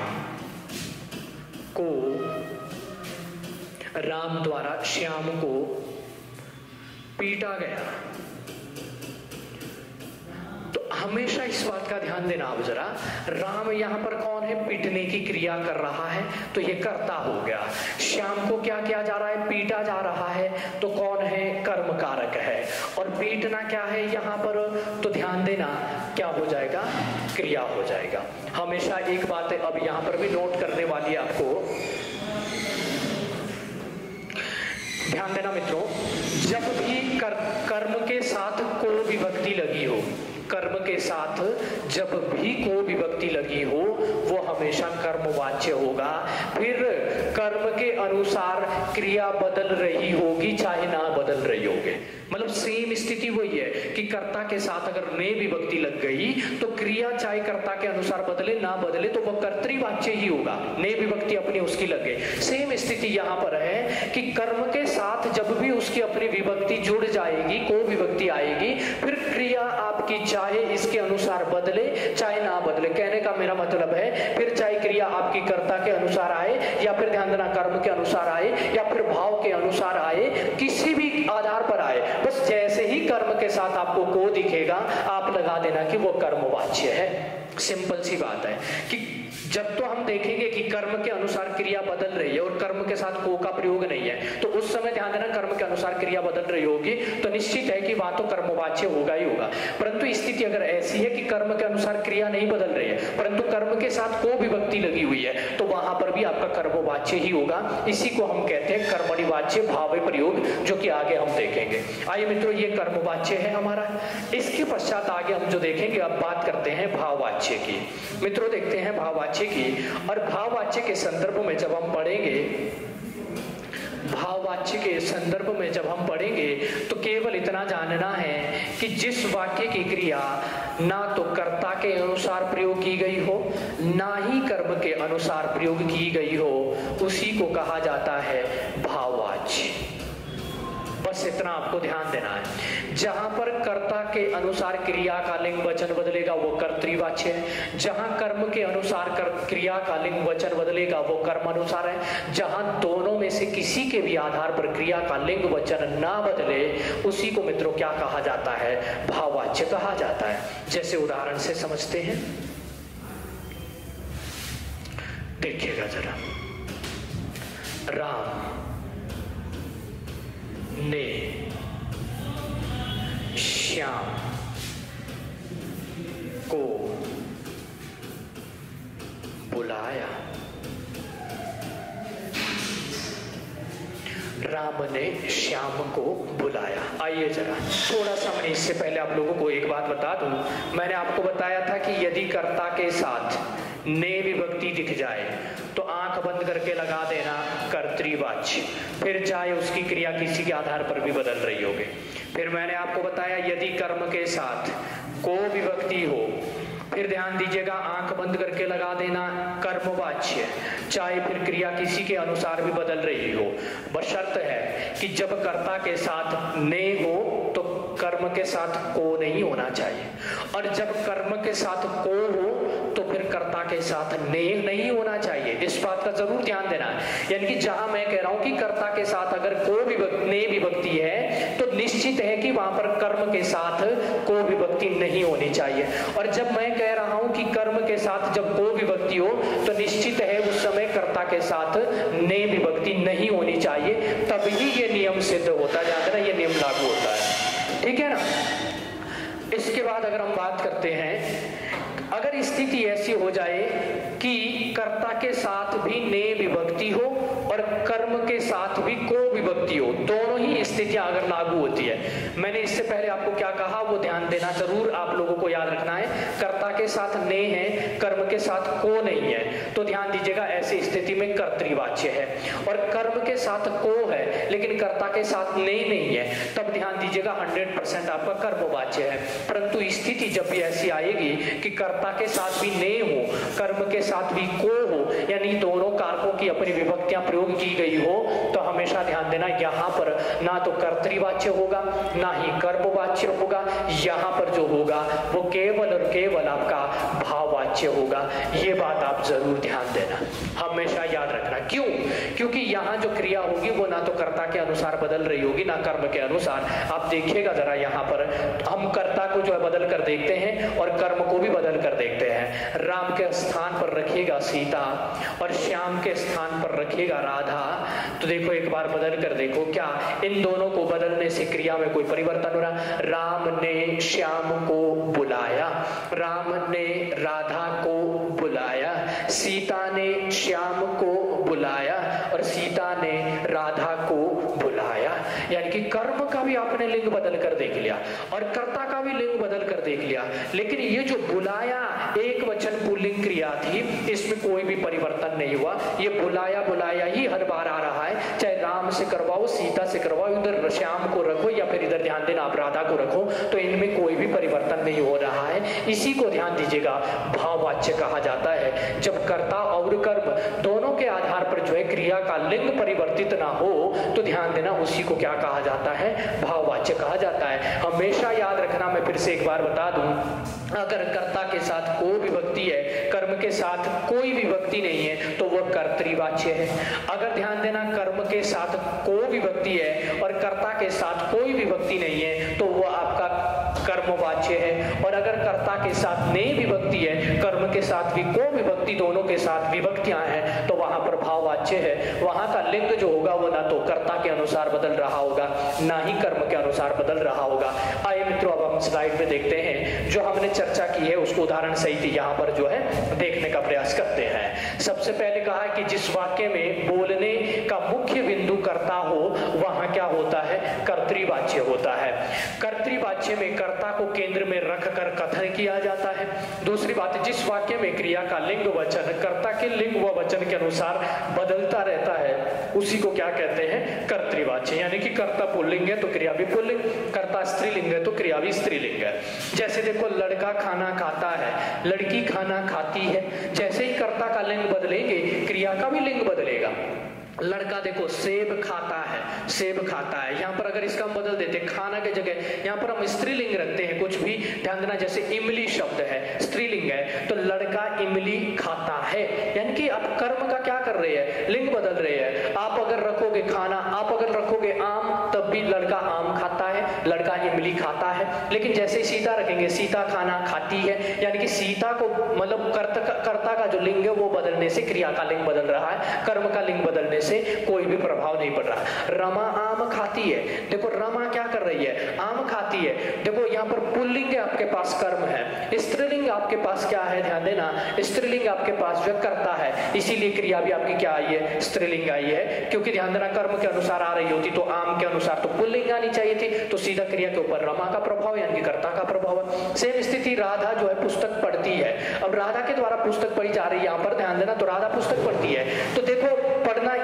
A: को, राम द्वारा श्याम को पीटा गया। तो हमेशा इस बात का ध्यान देना आप जरा, राम यहां पर कौन है, पीटने की क्रिया कर रहा है तो ये कर्ता हो गया। श्याम को क्या किया जा रहा है, पीटा जा रहा है, तो कौन है, कर्म कारक है। और पीटना क्या है यहां पर, तो ध्यान देना क्या हो जाएगा, क्रिया हो जाएगा। हमेशा एक बात है अब यहां पर भी नोट करने वाली है आपको, ध्यान देना मित्रों, जब भी कर्म के साथ को विभक्ति लगी हो, कर्म के साथ जब भी को विभक्ति लगी हो वो हमेशा कर्मवाच्य होगा। फिर कर्म के अनुसार क्रिया बदल रही होगी चाहे ना बदल रही होगी, मतलब सेम स्थिति वही है कि कर्ता के साथ अगर ने विभक्ति लग गई तो क्रिया चाहे कर्ता के अनुसार बदले ना बदले तो वह कर्तृवाच्य ही होगा। ने विभक्ति अपनी उसकी लग गई, सेम स्थिति यहाँ पर है कि कर्म के साथ जब भी उसकी अपनी विभक्ति जुड़ जाएगी, को विभक्ति आएगी, फिर क्रिया आपकी चाहे इसके अनुसार बदले चाहे ना बदले। कहने का मेरा मतलब है फिर चाहे क्रिया आपकी कर्ता के अनुसार आए या फिर ध्यान देना कर्म के अनुसार आए या फिर भाव के अनुसार आए, किसी भी आधार पर आए, बस जैसे ही कर्म के साथ आपको को दिखेगा आप लगा देना कि वो कर्मवाच्य है। सिंपल सी बात है कि जब तो हम देखेंगे कि कर्म के अनुसार क्रिया बदल रही है और कर्म के साथ को का प्रयोग नहीं है, तो उस समय ध्यान देना कर्म के अनुसार क्रिया बदल रही होगी तो निश्चित है कि वहां तो कर्मवाच्य होगा ही होगा। परंतु स्थिति अगर ऐसी है कि कर्म के अनुसार क्रिया नहीं बदल रही है परंतु कर्म के साथ को विभक्ति लगी हुई है तो वहां पर भी आपका कर्मवाच्य ही होगा। इसी को हम कहते हैं कर्मणिवाच्य भाव प्रयोग, जो कि आगे हम देखेंगे। आइए मित्रों, ये कर्मवाच्य है हमारा। इसके पश्चात आगे हम जो देखेंगे, अब बात करते हैं भाववाच्य की। मित्रों देखते हैं भाववाच्य की, और भाववाच्य के संदर्भ में जब हम पढ़ेंगे, भाववाच्य के संदर्भ में जब हम पढ़ेंगे तो केवल इतना जानना है कि जिस वाक्य की क्रिया ना तो कर्ता के अनुसार प्रयोग की गई हो ना ही कर्म के अनुसार प्रयोग की गई हो, उसी को कहा जाता है भाववाच्य। बस इतना आपको ध्यान देना है। जहां पर कर्ता के अनुसार क्रिया का लिंग वचन बदलेगा वो कर्तृवाच्य है, जहां कर्म के अनुसार क्रिया का लिंग वचन बदलेगा वो कर्म अनुसार है, जहां दोनों में से किसी के भी आधार पर क्रिया का लिंग वचन ना बदले उसी को मित्रों क्या कहा जाता है, भाववाच्य कहा जाता है। जैसे उदाहरण से समझते हैं, देखिएगा जरा, राम ने श्याम को बुलाया। राम ने श्याम को बुलाया। आइए जरा थोड़ा सा मैं इससे पहले आप लोगों को एक बात बता दूं। मैंने आपको बताया था कि यदि कर्ता के साथ ने विभक्ति दिख जाए तो आंख बंद करके लगा देना कर्तृवाच्य, फिर चाहे उसकी क्रिया किसी के आधार पर भी बदल रही होगी। फिर मैंने आपको बताया यदि कर्म के साथ को विभक्ति हो, फिर ध्यान दीजिएगा आंख बंद करके लगा देना कर्मवाच्य, चाहे फिर क्रिया किसी के अनुसार भी बदल रही हो। बशर्त है कि जब कर्ता के साथ ने हो तो कर्म के साथ को नहीं होना चाहिए, और जब कर्म के साथ को हो तो फिर कर्ता के साथ ने नहीं होना चाहिए। इस बात का जरूर ध्यान देना है। यानी कि जहां मैं कह रहा हूं कि कर्ता के साथ अगर को ने विभक्ति है तो निश्चित है कि वहां पर कर्म के साथ को विभक्ति नहीं होनी चाहिए, और जब मैं कह रहा हूं कि कर्म के साथ जब को विभक्ति हो तो निश्चित है उस समय कर्ता के साथ ने विभक्ति नहीं होनी चाहिए, तभी ये नियम सिद्ध होता है, ध्यान देना ये नियम लागू होता है। ठीक है ना। इसके बाद अगर हम बात करते हैं, अगर स्थिति ऐसी हो जाए कि कर्ता के साथ भी ने विभक्ति हो और कर्म के साथ भी को विभक्ति हो, दोनों ही स्थितियां अगर लागू होती है, मैंने इससे पहले आपको क्या कहा वो ध्यान देना जरूर आप लोगों को याद रखना है। कर्ता के साथ ने है, कर्म के साथ को नहीं है, तो ध्यान दीजिएगा ऐसी स्थिति में कर्तृवाच्य है, और कर्म के साथ को है लेकिन कर्ता के साथ ने नहीं है, तब ध्यान दीजिएगा 100% आपका कर्मवाच्य है। परंतु स्थिति जब भी ऐसी आएगी कि कर्ता के साथ भी ने हो, कर्म के साथ भी को हो, यानी दोनों कारकों की अपनी विभक्तियां प्रयोग की गई हो, तो हमेशा ध्यान देना यहाँ पर ना तो कर्तृवाच्य होगा ना ही कर्मवाच्य होगा, यहाँ पर जो होगा वो केवल और केवल आपका भाववाच्य होगा। ये बात आप जरूर ध्यान देना, हमेशा याद रखना। क्यों? क्योंकि यहाँ जो क्रिया होगी वो ना तो कर्ता के अनुसार बदल रही होगी ना कर्म के अनुसार। आप देखिएगा जरा, यहाँ पर हम कर्ता को जो है बदल कर देखते हैं और कर्म को भी बदल कर देखते हैं। राम के स्थान पर रखिएगा सीता और श्याम के स्थान पर रखिएगा राधा, तो देखो एक बार बदल कर देखो, क्या इन दोनों को बदलने से क्रिया में कोई परिवर्तन हो रहा? राम ने श्याम को बुलाया, राम ने राधा को बुलाया, सीता ने श्याम को बुलाया और सीता ने राधा को बुलाया। यानी कि कर्म का भी आपने लिंग बदल कर देख लिया और कर्ता का भी लिंग बदल कर देख लिया, लेकिन ये जो बुलाया एक वचन पुल्लिंग क्रिया थी, इसमें कोई भी परिवर्तन नहीं हुआ। ये बुलाया बुलाया ही हर बार आ रहा है, चाहे राम से करवाओ, सीता से करवाओ, इधर श्याम को रखो या फिर इधर ध्यान देना आप राधा को रखो, तो इनमें कोई भी परिवर्तन नहीं हो रहा है। इसी को ध्यान दीजिएगा भाववाच्य कहा जाता है। जब कर्ता और कर्म दोनों के आधार पर जो है क्रिया का लिंग परिवर्तित ना हो तो ध्यान देना उसी को क्या कहा जाता है? भाववाच्य कहा जाता है। हमेशा याद रखना, मैं फिर से एक बार बता दूं, अगर कर्ता के साथ को विभक्ति है, कर्म के साथ कोई विभक्ति नहीं है तो वह कर्तृवाच्य है। अगर ध्यान देना कर्म के साथ को विभक्ति है और कर्ता के साथ कोई विभक्ति नहीं है तो वह आपका कर्मवाच्य है। और अगर कर्ता के साथ ने विभक्ति है, कर्म के साथ भी को विभक्ति, दोनों के साथ विभक्तियां हैं, तो वहां पर भाववाच्य है। वहां का लिंग जो होगा वो ना तो कर्ता के अनुसार बदल रहा होगा ना ही कर्म के अनुसार बदल रहा होगा। आइए मित्रों अब हम स्लाइड में देखते हैं, जो हमने चर्चा की है उसको उदाहरण सहित यहाँ पर जो है देखने का प्रयास करते हैं। सबसे पहले कहा कि जिस वाक्य में बोलने का मुख्य बिंदु कर्ता हो वहां क्या होता है? कर्तृवाच्य होता है। कर्तृवाच्य में कर्ता को केंद्र में रखकर कथन किया जाता है। दूसरी बात, जिस वाक्य में क्रिया का लिंग वचन कर्ता के लिंग व वचन के अनुसार बदलता रहता है उसी को क्या कहते हैं? कर्तृवाच्य। यानी कि कर्ता पुल्लिंग है तो क्रिया भी पुल्लिंग, कर्ता स्त्रीलिंग है तो क्रिया भी स्त्रीलिंग है। जैसे देखो लड़का खाना खाता है, लड़की खाना खाती है, जैसे ही कर्ता का लिंग बदलेंगे क्रिया का भी लिंग बदलेगा। लड़का देखो सेब खाता है, सेब खाता है, यहाँ पर अगर इसका हम बदल देते खाना के जगह यहाँ पर हम स्त्रीलिंग रखते हैं कुछ भी, ध्यान देना, जैसे इमली शब्द है स्त्रीलिंग है तो लड़का इमली खाता है। यानी कि आप कर्म का क्या कर रहे हैं? लिंग बदल रहे हैं। आप अगर रखोगे खाना, आप अगर रखोगे आम तब भी लड़का आम खाता है, लड़का इमली खाता है, लेकिन जैसे ही सीता रखेंगे सीता खाना खाती है, यानी कि सीता को मतलब कर्ता का जो लिंग है वो बदलने से क्रिया का लिंग बदल रहा है, कर्म का लिंग बदलने से कोई भी प्रभाव नहीं पड़ रहा। रमा आम खाती है, देखो रमा क्या कर रही है, आम खाती है। देखो यहाँ पर पुल्लिंग है, आपके पास कर्म है, स्त्रीलिंग आपके पास क्या है, ध्यान देना, स्त्रीलिंग आपके पास जो करता है, इसीलिए क्रिया भी आपकी क्या आई है, स्त्रीलिंग आई है। क्योंकि ध्यान देना कर्म के अनुसार आ रही होती तो आम के अनुसार तो पुल्लिंग आनी चाहिए थी, तो सीधा क्रिया के ऊपर रमा का प्रभाव यानी कि कर्ता का प्रभाव है। सेम स्थिति राधा जो है पुस्तक पढ़ती है, अब राधा के द्वारा पुस्तक पढ़ी जा रही है, यहाँ पर ध्यान देना, तो राधा पुस्तक पढ़ती है, तो देखो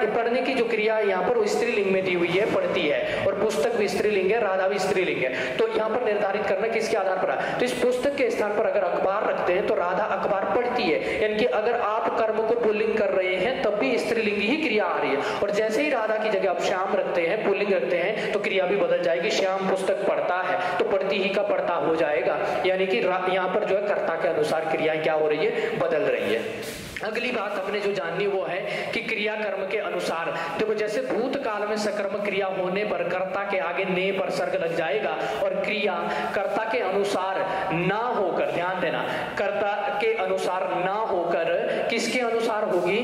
A: पढ़ने की जो क्रिया है यहाँ पर वो स्त्रीलिंग में दी हुई है, पढ़ती है, और पुस्तक भी स्त्रीलिंग है, राधा भी स्त्रीलिंग है। तो यहाँ पर निर्धारित करना किसके आधार पर है, तो इस पुस्तक के स्थान पर अगर अखबार रखते हैं तो राधा अखबार पढ़ती है, यानी कि अगर आप कर्म को पुल्लिंग कर रहे हैं तब भी स्त्रीलिंग ही क्रिया आ रही है। और जैसे ही राधा की जगह आप श्याम रखते हैं, पुल्लिंग रखते हैं, तो क्रिया भी बदल जाएगी, श्याम पुस्तक पढ़ता है तो पढ़ती ही का पढ़ता हो जाएगा, यानी कि यहाँ पर जो है कर्ता के अनुसार क्रियाएं क्या हो रही है, बदल रही है। अगली बात हमने जो जाननी वो है कि क्रिया कर्म के अनुसार, देखो जैसे भूतकाल में सकर्मक क्रिया होने पर कर्ता के आगे ने पर सर्ग लग जाएगा, और क्रिया कर्ता के अनुसार ना होकर, ध्यान देना, कर्ता के अनुसार ना होकर किसके अनुसार होगी,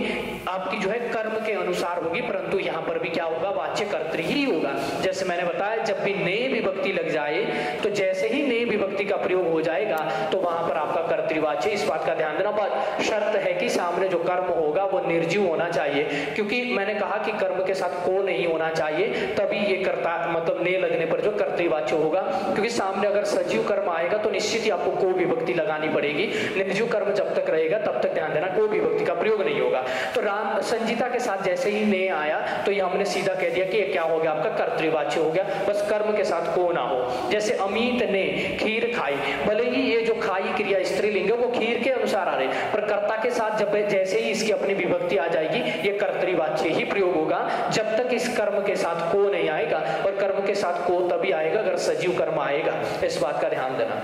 A: आपकी जो है कर्म के अनुसार होगी, परंतु यहाँ पर भी क्या होगा, वाच्य कर्तृ ही होगा। जैसे मैंने बताया जब भी ने विभक्ति लग जाए तो जैसे ही ने विभक्ति का प्रयोग हो जाएगा तो वहां पर आपका कर्तृवाच्य, इस बात का ध्यान देना, बस शर्त है कि सामने जो कर्म होगा वो निर्जीव होना चाहिए, क्योंकि मैंने कहा कि कर्म के साथ को नहीं होना चाहिए, तभी ये कर्ता मतलब ने लगने पर जो कर्तृवाच्य होगा, क्योंकि सामने अगर सजीव कर्म आएगा तो निश्चित ही आपको को विभक्ति लगानी पड़ेगी, निर्जीव कर्म जब तक रहेगा तब तक ध्यान देना को विभक्ति का प्रयोग नहीं होगा। तो राम संजीता के साथ जैसे ही ने आया तो ये हमने सीधा कह दिया कि ये क्या हो गया, आपका कर्तृवाच्य हो गया, बस कर्म के साथ को ना हो। जैसे अमित ने खीर खाई, भले ही ये जो खाई क्रिया स्त्रीलिंग है वो खीर के अनुसार आ रही, पर कर्ता के साथ जब जैसे ही इसकी अपनी विभक्ति आ जाएगी ये कर्तृवाच्य ही प्रयोग होगा, जब तक इस कर्म के साथ को नहीं आएगा, और कर्म के साथ को तभी आएगा अगर सजीव कर्म आएगा, इस बात का ध्यान देना।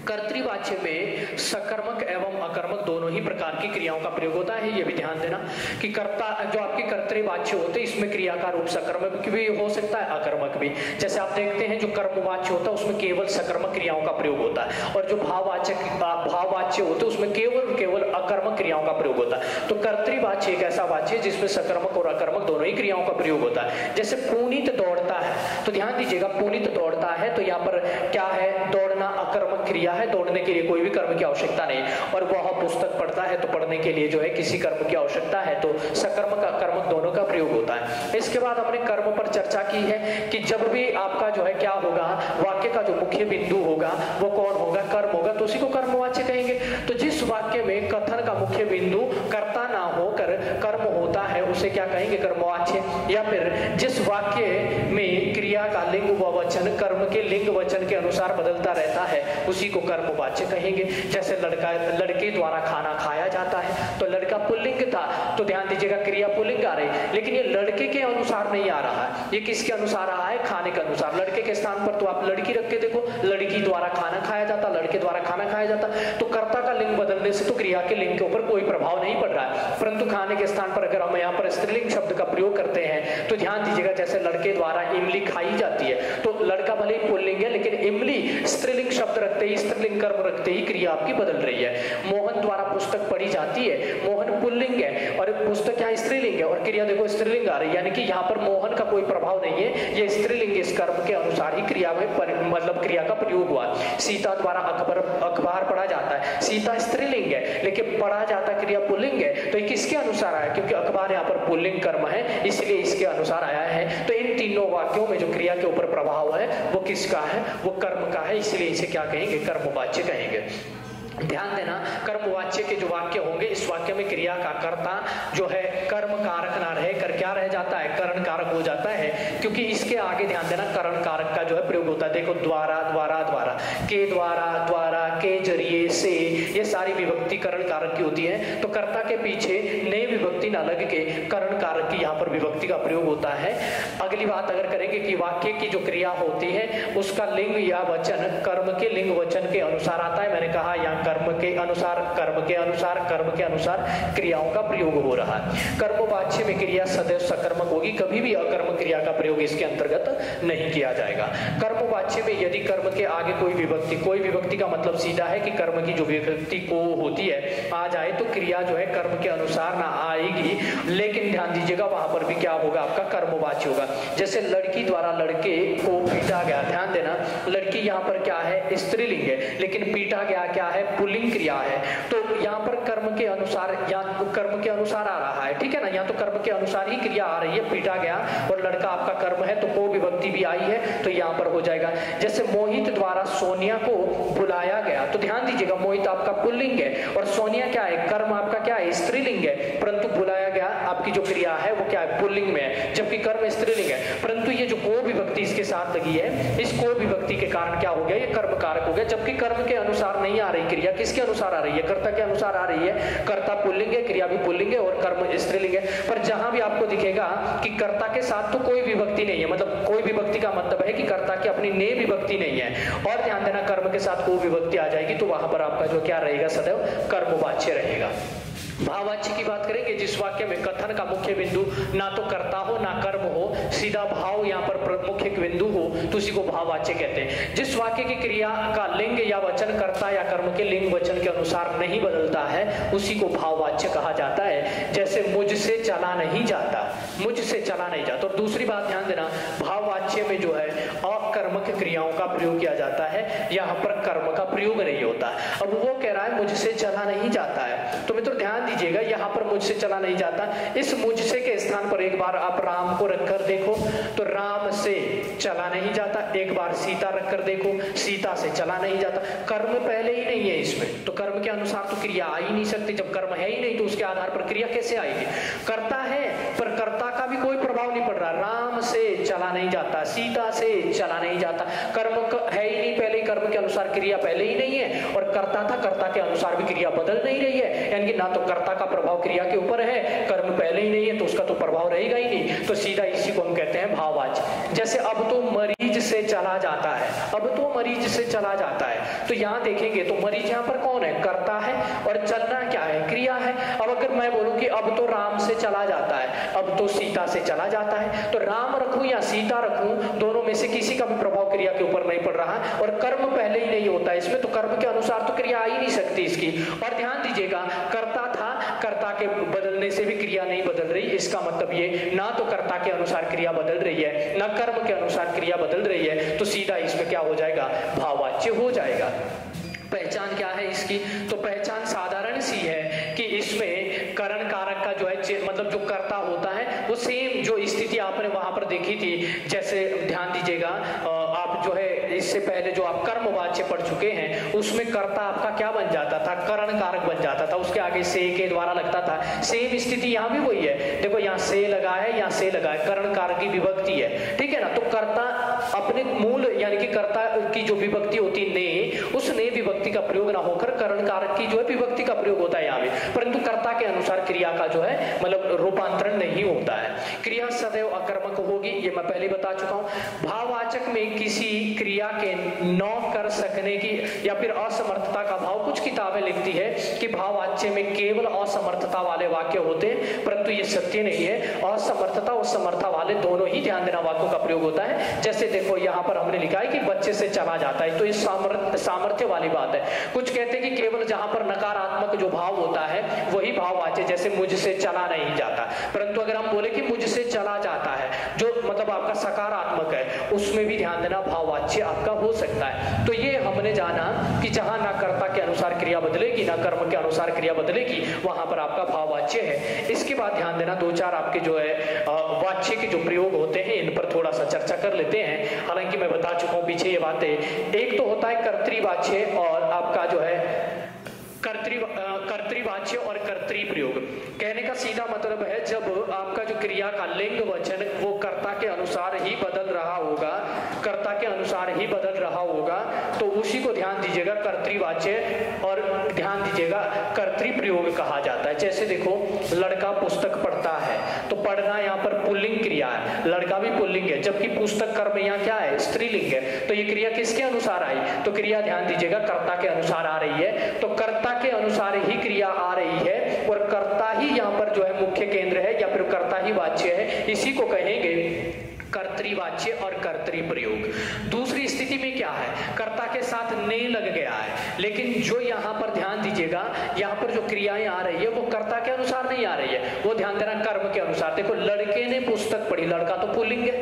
A: कर्तृवाच्य में सकर्मक एवं अकर्मक दोनों ही प्रकार की क्रियाओं का प्रयोग होता है, ये भी ध्यान देना कि कर्ता जो आपके कर्तृवाच्य होते हैं इसमें क्रिया का रूप सकर्मक भी हो सकता है, अकर्मक भी। जैसे आप देखते हैं जो कर्मवाच्य होता है उसमें केवल सकर्मक क्रियाओं का प्रयोग होता है, और जो भाववाच्य होते हैं उसमें केवल अकर्मक क्रियाओं का प्रयोग होता है। तो कर्तृवाच्य एक ऐसा वाच्य है जिसमें सकर्मक और अकर्मक दोनों ही क्रियाओं का प्रयोग होता है। जैसे पुनीत दौड़ता है, तो ध्यान दीजिएगा पुनीत दौड़ता है तो यहाँ पर क्या है, दौड़ना अकर्मक क्रिया है, दौड़ने के लिए कोई भी कर्म की आवश्यकता नहीं, और वह पुस्तक पढ़ता है तो पढ़ने के लिए जो है किसी कर्म की आवश्यकता है, तो सकर्मक अकर्मक दोनों का प्रयोग होता है। इसके बाद हमने कर्म पर चर्चा की है कि जब भी आपका जो है क्या होगा, वाक्य का जो मुख्य बिंदु होगा वो कौन होगा, कर्म होगा, तो उसी को कर्मवाच्य कहेंगे। तो जिस वाक्य में कथन का मुख्य बिंदु कर्ता ना होकर कर्म होता है उसे क्या कहेंगे, कर्मवाच्य। या फिर जिस वाक्य में क्रिया का लिंग व वचन कर्म के लिंग वचन के अनुसार बदलता रहता है उसी को कर्मवाच्य कहेंगे। जैसे लड़के द्वारा खाना खाया जाता है, तो लड़का पुल्लिंग था तो ध्यान दीजिएगा क्रिया पुल्लिंग आ रही, लेकिन ये लड़के के अनुसार नहीं आ रहा है, ये किसके अनुसार आ रहा है, खाने के अनुसार। लड़के के स्थान पर तो आप लड़की रख के देखो, लड़की द्वारा खाना खाया जाता, लड़के द्वारा खाना खाया जाता, तो कर्ता का लिंग बदलने से तो क्रिया के लिंग के ऊपर कोई प्रभाव नहीं पड़ रहा है। परंतु खाने के स्थान पर अगर हम यहाँ पर स्त्रीलिंग शब्द का प्रयोग करते हैं तो ध्यान दीजिएगा जैसे लड़के द्वारा इमली खाई जाती है, तो लड़का भले ही पुल्लिंग है लेकिन इमली स्त्रीलिंग शब्द रखते ही, स्त्रीलिंग कर्म रखते ही क्रिया आपकी बदल रही है। मोहन द्वारा पुस्तक पढ़ी जाती है, मोहन पुल्लिंग है और पुस्तक यहाँ स्त्रीलिंग है, और क्रिया देखो स्त्रीलिंग आ रही है, यानी कि यहाँ पर मोहन का कोई प्रभाव नहीं है, ये स्त्रीलिंग इस कर्म के अनुसार ही क्रिया में मतलब क्रिया का प्रयोग हुआ। सीता द्वारा अखबार पढ़ा जाता है, सीता स्त्रीलिंग है लेकिन पढ़ा जाता क्रिया पुल्लिंग है, तो ये किसके अनुसार आया, क्योंकि अखबार यहाँ पर पुल्लिंग कर्म है इसलिए इसके अनुसार आया है। तो इन तीनों वाक्यों में जो क्रिया के ऊपर प्रभाव है वो किसका है, वो कर्म का है, इसलिए इसे क्या कहेंगे, कर्मवाच्य कहेंगे। ध्यान देना कर्मवाच्य के जो वाक्य होंगे इस वाक्य में क्रिया का कर्ता जो है कर्म कारक ना रह कर क्या रह जाता है, करण कारक हो जाता है, क्योंकि इसके आगे ध्यान देना करण कारक का जो है प्रयोग होता है। देखो द्वारा द्वारा द्वारा, के द्वारा द्वारा, के जरिए से, ये सारी विभक्ति करण कारक की होती है। तो कर्ता के पीछे नई विभक्ति न लग के करण कारक की यहाँ पर विभक्ति का प्रयोग होता है। अगली बात अगर करेंगे कि वाक्य की जो क्रिया होती है उसका लिंग या वचन कर्म के लिंग वचन के अनुसार आता है। मैंने कहा यहाँ कर्म के अनुसार, कर्म के अनुसार, कर्म के अनुसार क्रियाओं का प्रयोग हो रहा है। कर्मवाच्य में क्रिया सदैव सकर्मक होगी, कभी भी अकर्म क्रिया का प्रयोग इसके अंतर्गत नहीं किया जाएगा। कर्मवाच्य में यदि कर्म के आगे कोई विभक्ति का मतलब सीधा है कि कर्म की जो विभक्ति को होती है आ जाए तो क्रिया जो है कर्म के अनुसार ना आएगी, लेकिन ध्यान दीजिएगा वहां पर भी क्या होगा, आपका कर्मवाच्य होगा। जैसे लड़की द्वारा लड़के को पीटा गया, ध्यान देना, लड़की यहाँ पर क्या है, स्त्रीलिंग है, लेकिन पीटा गया क्या है, पुल्लिंग क्रिया है। तो यहाँ पर कर्म के अनुसार या कर्म के अनुसार आ रहा है, ठीक है ना, यहाँ तो कर्म के अनुसार ही क्रिया आ रही है, पीटा गया और लड़का आपका कर्म है तो को विभक्ति भी आई है तो यहाँ पर हो जाएगा। जैसे मोहित द्वारा सोनिया को बुलाया गया, तो ध्यान दीजिएगा मोहित आपका पुल्लिंग है और सोनिया क्या है, कर्म आपका क्या है, स्त्रीलिंग है, परंतु बुलाया गया आपकी जो क्रिया है वो क्या है, पुल्लिंग में है, जबकि कर्म स्त्रीलिंग है। परंतु ये जो को विभक्ति इसके साथ लगी है, इस को विभक्ति के कारण क्या हो गया, ये कर्म कारक हो गया, जबकि कर्म के अनुसार नहीं आ रही क्रिया, किसके अनुसार आ रही है, कर्ता के अनुसार आ रही है। कर्ता पुल्लिंग है, क्रिया भी पुल्लिंग है और कर्म स्त्रीलिंग है। पर जहां भी आपको दिखेगा कि कर्ता के साथ तो कोई विभक्ति नहीं है, मतलब कोई विभक्ति का मतलब है कि कर्ता की अपनी ने विभक्ति नहीं है, और ध्यान देना कर्म के साथ कोई विभक्ति आ जाएगी तो वहां पर आपका जो क्या रहेगा, सदैव कर्मवाच्य रहेगा। भाववाच्य की बात करेंगे, जिस वाक्य में कथन का मुख्य बिंदु ना तो कर्ता हो ना कर्म हो, सीधा भाव यहाँ पर मुख्य बिंदु हो, तो उसी को भाववाच्य कहते हैं। जिस वाक्य की क्रिया का लिंग या वचन कर्ता या कर्म के लिंग वचन के अनुसार नहीं बदलता है उसी को भाववाच्य कहा जाता है। जैसे मुझसे चला नहीं जाता, मुझसे चला नहीं जाता। और दूसरी बात ध्यान देना, भाववाच्य में जो है अकर्मक क्रियाओं का प्रयोग किया जाता है, यहाँ पर कर्म का प्रयोग नहीं होता। अब वो कह रहा है मुझसे चला नहीं जाता है, तो मित्रों ध्यान दीजिएगा यहाँ पर मुझसे चला नहीं जाता, इस मुझसे के स्थान पर एक बार आप राम को रखकर देखो तो राम से चला नहीं जाता, एक बार सीता रखकर देखो, सीता से चला नहीं जाता। कर्म पहले ही नहीं है इसमें, तो कर्म के अनुसार तो क्रिया आ ही नहीं सकती। जब कर्म है ही नहीं तो उसके आधार पर क्रिया कैसे आएगी। कर्ता है पर कर्ता का भी कोई प्रभाव नहीं पड़ रहा, राम से चला नहीं जाता, सीता से चला नहीं जाता, कर्म है ही नहीं, पहले कर्म के अनुसार क्रिया पहले ही नहीं है, और कर्ता था, कर्ता के अनुसार भी क्रिया बदल नहीं रही है, यानी कि ना तो कर्ता का प्रभाव क्रिया के ऊपर है, कर्म पहले ही नहीं है तो उसका तो प्रभाव रहेगा ही नहीं, तो सीधा इसी को हम कहते हैं भाववाच्य। जैसे अब तो मरीज से चला जाता है, अब तो मरीज से चला जाता है, तो यहाँ देखेंगे तो मरीज यहाँ पर कौन है, कर्ता है, और चलना क्या है, क्रिया है। अब अगर मैं बोलूं कि अब तो राम से चला जाता है, अब तो सीता से चला जाता है, तो राम रखूं या सीता रखूं, दोनों में से किसी का भी प्रभाव क्रिया के ऊपर नहीं पड़ रहा, और कर्म पहले ही नहीं होता इसमें, तो कर्म के अनुसार तो क्रिया आ ही नहीं सकती इसकी। और ध्यान दीजिएगा कर्ता था, कर्ता के बदलने से भी क्रिया नहीं बदल रही, इसका मतलब ये ना तो कर्ता के अनुसार क्रिया बदल रही है ना कर्म के अनुसार क्रिया बदल रही है, तो सीधा इसमें क्या हो जाएगा, भाववाच्य हो जाएगा। पहचान क्या है इसकी, तो पहचान साधारण सी है कि इसमें करण कारक का जो है मतलब जो कर्ता होता है वो सेम जो स्थिति आपने वहां पर देखी थी। जैसे ध्यान दीजिएगा आप जो है इससे पहले जो आप कर्मवाच्य पढ़ चुके हैं उसमें कर्ता आपका क्या बन जाता था, करण कारक बन जाता था, उसके आगे से के द्वारा लगता था। सेम स्थिति यहाँ भी वही है, देखो यहाँ से लगा है, यहाँ से लगा है, करण कारक की विभक्ति है, ठीक है ना। तो कर्ता अपने मूल यानी कि कर्ता की जो विभक्ति होती है ने, उस ने विभक्ति का प्रयोग ना होकर करण कारक की जो है विभक्ति का प्रयोग होता है यहाँ भी, परंतु कर्ता के अनुसार क्रिया का जो है मतलब रूपांतरण नहीं होता है। क्रिया सदैव अकर्मक होगी, ये मैं पहले बता चुका हूँ। भाववाचक में किसी क्रिया के न कर सकने की या फिर असमर्थता का भाव, कुछ किताबें लिखती है कि भाववाच्य में केवल असमर्थता वाले वाक्य होते हैं, परंतु ये सत्य नहीं है। असमर्थता और समर्था वाले दोनों ही ध्यान देना वाक्यों का प्रयोग होता है। जैसे देखो यहाँ पर हमने लिखा है कि बच्चे से चला जाता है, तो ये सामर्थ्य वाली बात है। कुछ कहते हैं कि केवल जहां पर नकारात्मक जो भाव होता है वही भाववाच्य, जैसे मुझसे चला नहीं जाता, परंतु अगर हम बोले कि मुझसे चला जाता है जो मतलब आपका सकारात्मक है, उसमें भी ध्यान देना भाववाच्य आपका हो सकता है। तो ये हमने जाना कि जहां ना कर्ता के अनुसार क्रिया बदलेगी ना कर्म के अनुसार क्रिया बदलेगी, वहां पर आपका भाववाच्य है। इसके बाद ध्यान देना दो चार आपके जो है वाच्य के जो प्रयोग होते हैं इन पर थोड़ा सा चर्चा कर लेते हैं। हालांकि मैं बता चुका हूं पीछे ये बातें। एक तो होता है कर्तृवाच्य और आपका जो है कर्तृवाच्य और कर्तृ प्रयोग। कहने का सीधा मतलब है जब आपका जो क्रिया का लिंग वचन वो कर्ता के अनुसार ही बदल रहा होगा, कर्ता के अनुसार ही बदल रहा होगा, तो उसी को ध्यान दीजिएगा कर्तृवाच्य और ध्यान दीजिएगा कर्तृ प्रयोग प्रयोग कहा जाता है। जैसे देखो, लड़का पुस्तक पढ़ता है, तो पढ़ना यहाँ पर पुल्लिंग क्रिया है, लड़का भी पुल्लिंग है, जबकि पुस्तक कर्म यहाँ क्या है, स्त्रीलिंग है। तो ये क्रिया किसके अनुसार आई, तो क्रिया ध्यान दीजिएगा कर्ता के अनुसार आ रही है। तो कर्ता के अनुसार ही क्रिया आ रही है और कर्ता ही यहाँ पर जो है मुख्य केंद्र है या फिर कर्ता ही वाच्य है। इसी को कहेंगे कर्तृवाच्य और कर्तरी प्रयोग। दूसरी स्थिति में क्या है, कर्ता के साथ ने लग गया है, लेकिन जो यहाँ पर ध्यान दीजिएगा, यहाँ पर जो क्रियाएं आ रही है वो कर्ता के अनुसार नहीं आ रही है, वो ध्यान देना कर्म के अनुसार। देखो, लड़के ने पुस्तक पढ़ी, लड़का तो पुल्लिंग है,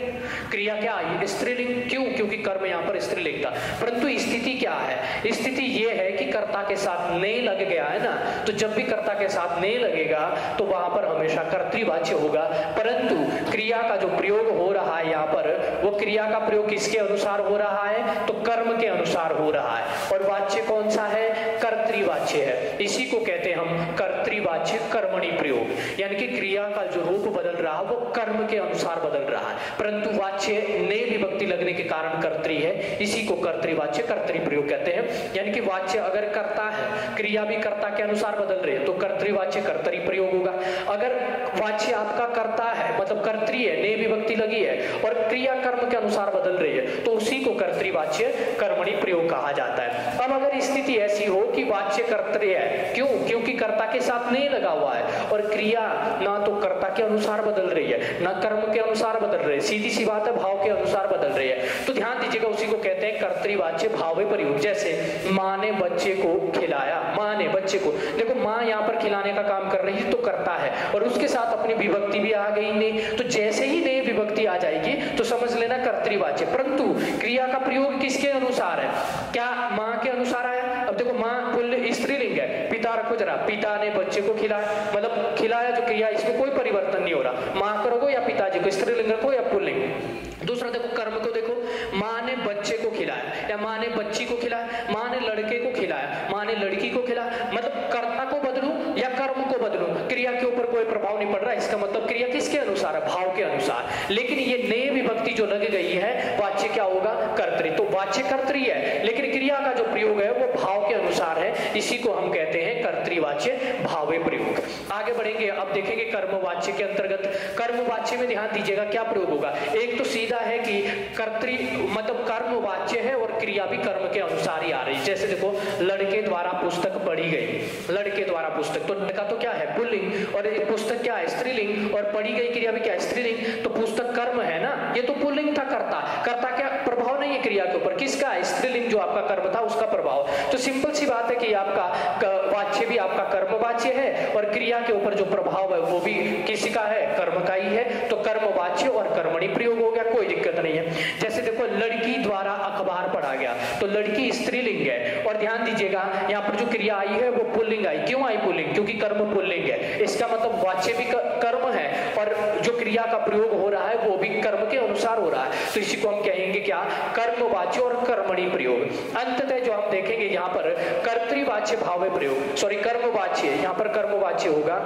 A: क्रिया क्या आई, स्त्रीलिंग। क्यों, क्योंकि कर्म यहाँ पर स्त्रीलिंग था। परंतु स्थिति क्या है, स्थिति ये है कि कर्ता के साथ ने लग गया है ना, तो जब भी कर्ता के साथ ने लगेगा तो वहां पर हमेशा कर्तृवाच्य होगा। परंतु क्रिया का जो प्रयोग हो रहा है यहाँ पर, वो क्रिया का प्रयोग किसके अनुसार हो रहा है, तो कर्म के अनुसार हो रहा है। और वाच्य कौन सा है, कर्तृवाच्य है। इसी को कहते हैं हम कर्तृवाच्य कर्मणि प्रयोग, यानी कि क्रिया का जो रूप बदल रहा है वो कर्म के अनुसार बदल रहा है, परंतु वाच्य ने विभक्ति लगने के कारण कर्तृ है। इसी को कर्तृवाच्य कर्तरी प्रयोग कहते हैं। यानी कि वाच्य अगर कर्ता है, क्रिया भी कर्ता के अनुसार बदल रही है, तो कर्तृवाच्य कर्तरी प्रयोग होगा। अगर वाच्य आपका कर्ता है, मतलब कर्तृ है, ने विभक्ति लगी है और क्रिया कर्म के अनुसार बदल रही है, तो उसी को कर्तृवाच्य कर्मणि प्रयोग कहा जाता है। अब अगर स्थिति ऐसी हो कि वाच्य कर्तृ है, क्यों, क्योंकि कर्ता के साथ ने लगा हुआ है और क्रिया ना तो कर्ता के अनुसार बदल रही है ना कर्म के अनुसार बदल रही है, सीधी सी बात है, भाव के अनुसार बदल रही है, तो ध्यान दीजिएगा उसी को कहते हैं कर्तृवाच्य भाव प्रयोग। जैसे माँ ने बच्चे को खिलाया, माँ ने बच्चे को, देखो माँ यहाँ पर खिलाने का काम कर रही है तो करता है और उसके साथ अपनी विभक्ति भी आ गई ने, तो जैसे ही ने विभक्ति आ जाएगी तो समझ लेना कर्तृवाच्य। परंतु क्रिया का प्रयोग किसके अनुसार है, क्या माँ के अनुसार आया। अब देखो, माँ पुल्लिंग स्त्रीलिंग है, पिता रखो जरा, पिता ने बच्चे को खिलाया, मतलब खिलाया जो क्रिया, इसमें कोई परिवर्तन नहीं हो रहा, माँ करोगे या पिताजी को, स्त्रीलिंग रखो या पुल्लिंग। दूसरा देखो, कर्म को देखो, माँ ने बच्चे को खिलाया या माँ ने बच्ची को खिलाया, माँ ने लड़के को खिलाया, माँ ने लड़की को खिलाया, मतलब कर्ता को बदलूं या कर्म को बदलूं, क्रिया के ऊपर कोई प्रभाव नहीं पड़ रहा। इसका मतलब क्रिया किसके अनुसार है, भाव के अनुसार। लेकिन ये ने विभक्ति जो लग गई है, वाच्य क्या होगा, कर्तृ। तो वाच्य कर्तृ है, लेकिन क्रिया का जो प्रयोग है वो भाव के अनुसार है, इसी को हम कहते हैं कर्तृवाच्य भावे प्रयोग। आगे बढ़ेंगे, अब देखेंगे कर्मवाच्य के अंतर्गत। कर्मवाच्य में ध्यान दीजिएगा क्या प्रयोग होगा। एक तो सीधा है कि कर्तृ मतलब कर्मवाच्य है और क्रिया भी कर्म के अनुसार ही आ रही है। जैसे देखो, लड़के द्वारा पुस्तक पढ़ी गई, लड़के द्वारा पुस्तक, तो लड़का तो क्या है, पुल्लिंग, और ये पुस्तक क्या है, स्त्रीलिंग, और पढ़ी गई क्रिया भी क्या है, स्त्रीलिंग, तो पुस्तक कर्म है ना, ये तो पुल्लिंग था, कर्ता, कर्ता क्या प्रभाव नहीं है क्रिया के ऊपर, किसका है, स्त्रीलिंग जो आपका कर्म था उसका प्रभाव। तो सिंपल सी बात है कि आपका वाच्य भी आपका कर्मवाच्य है और क्रिया के ऊपर जो प्रभाव है वो भी किसी का है, कर्म का ही है, तो कर्मवाच्य और कर्मणि प्रयोग हो गया, कोई दिक्कत नहीं है। जैसे देखो, लड़की द्वारा अखबार पढ़ा गया, तो लड़की स्त्रीलिंग है और ध्यान दीजिएगा यहाँ पर जो क्रिया आई है वो पुल्लिंग आई। क्यों आई पुल्लिंग, क्योंकि कर्म पुल्लिंग है, इसका मतलब वाच्य भी कर्म है और जो क्रिया का प्रयोग हो रहा है वो भी कर्म के अनुसार हो रहा है, तो इसी को हम कहेंगे क्या, कर्मवाच्य और कर्मणि प्रयोग। अंततः जो हम देखेंगे यहाँ पर कर्तृवाच्य भाव प्रयोग, सॉरी कर्मवाच्य, यहाँ पर कर्मवाच्य होगा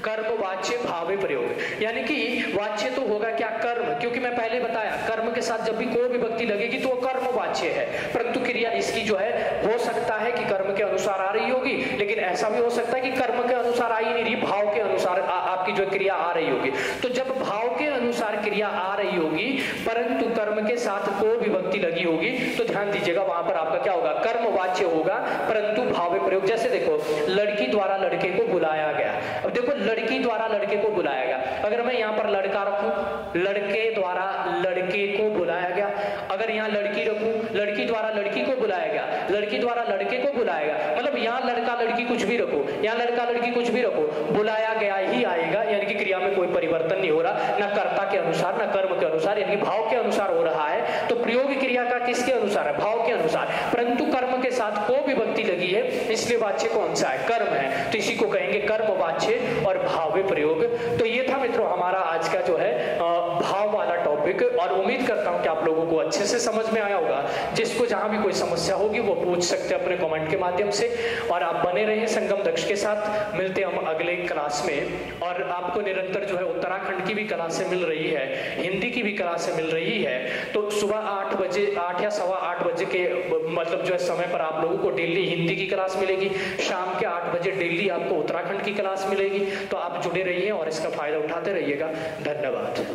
A: कर्मवाच्य भावे प्रयोग, यानी कि वाच्य तो होगा क्या, कर्म, क्योंकि मैं पहले बताया कर्म के साथ जब भी कोई विभक्ति लगेगी तो वो कर्मवाच्य है, परंतु क्रिया इसकी जो है हो सकता है कि कर्म के अनुसार आ रही होगी, लेकिन ऐसा भी हो सकता है कि कर्म के अनुसार आई नहीं रही, भाव के अनुसार आपकी जो क्रिया आ रही होगी। तो जब भाव के अनुसार क्रिया आ रही होगी परंतु कर्म के साथ कोई विभक्ति लगी होगी, तो ध्यान दीजिएगा वहां पर आपका क्या होगा, कर्मवाच्य होगा परंतु भावे प्रयोग। जैसे देखो, लड़की द्वारा लड़के को बुलाया गया, अब देखो लड़की द्वारा लड़के को बुलाया गया, अगर मैं यहाँ पर लड़का रखूं, लड़के द्वारा लड़के को बुलाया गया, अगर यहाँ लड़की रखूं, लड़की द्वारा लड़की को बुलाया गया, लड़की द्वारा लड़के को बुलाया गया, मतलब यहाँ लड़का लड़की कुछ भी रखो, यहाँ लड़का लड़की कुछ भी रखो, बुलाया गया ही आएगा, यानी कि क्रिया में कोई परिवर्तन नहीं हो रहा, ना कर्ता के अनुसार ना कर्म के अनुसार, यानी भाव के अनुसार हो रहा है। तो प्रयोग क्रिया का किसके अनुसार है, भाव के अनुसार, परंतु कर्म के साथ को विभक्ति लगी है, इसलिए वाच्य कौन सा है, कर्म है, तो इसी को कहेंगे कर्मवाच्य और भाव प्रयोग। तो ये था मित्रों हमारा आज का जो है भाव वाला टॉपिक, और उम्मीद करता हूं कि आप लोगों को अच्छे से समझ में आया होगा। जिसको जहां भी कोई समस्या होगी वो पूछ सकते हैं अपने कमेंट के माध्यम से। और आप बने रहिए संगम दक्ष के साथ। मिलते हैं हम अगले क्लास में। और आपको निरंतर जो है उत्तराखंड की भी क्लासें मिल रही है, हिंदी की भी क्लासें मिल रही है। तो सुबह 8 बजे, 8 या सवा 8 बजे के मतलब जो है समय पर आप लोगों को डेली हिंदी की क्लास मिलेगी। शाम के 8 बजे डेली आपको उत्तराखंड की क्लास मिलेगी। तो आप जुड़े रहिए और इसका फायदा उठाते रहिएगा। धन्यवाद।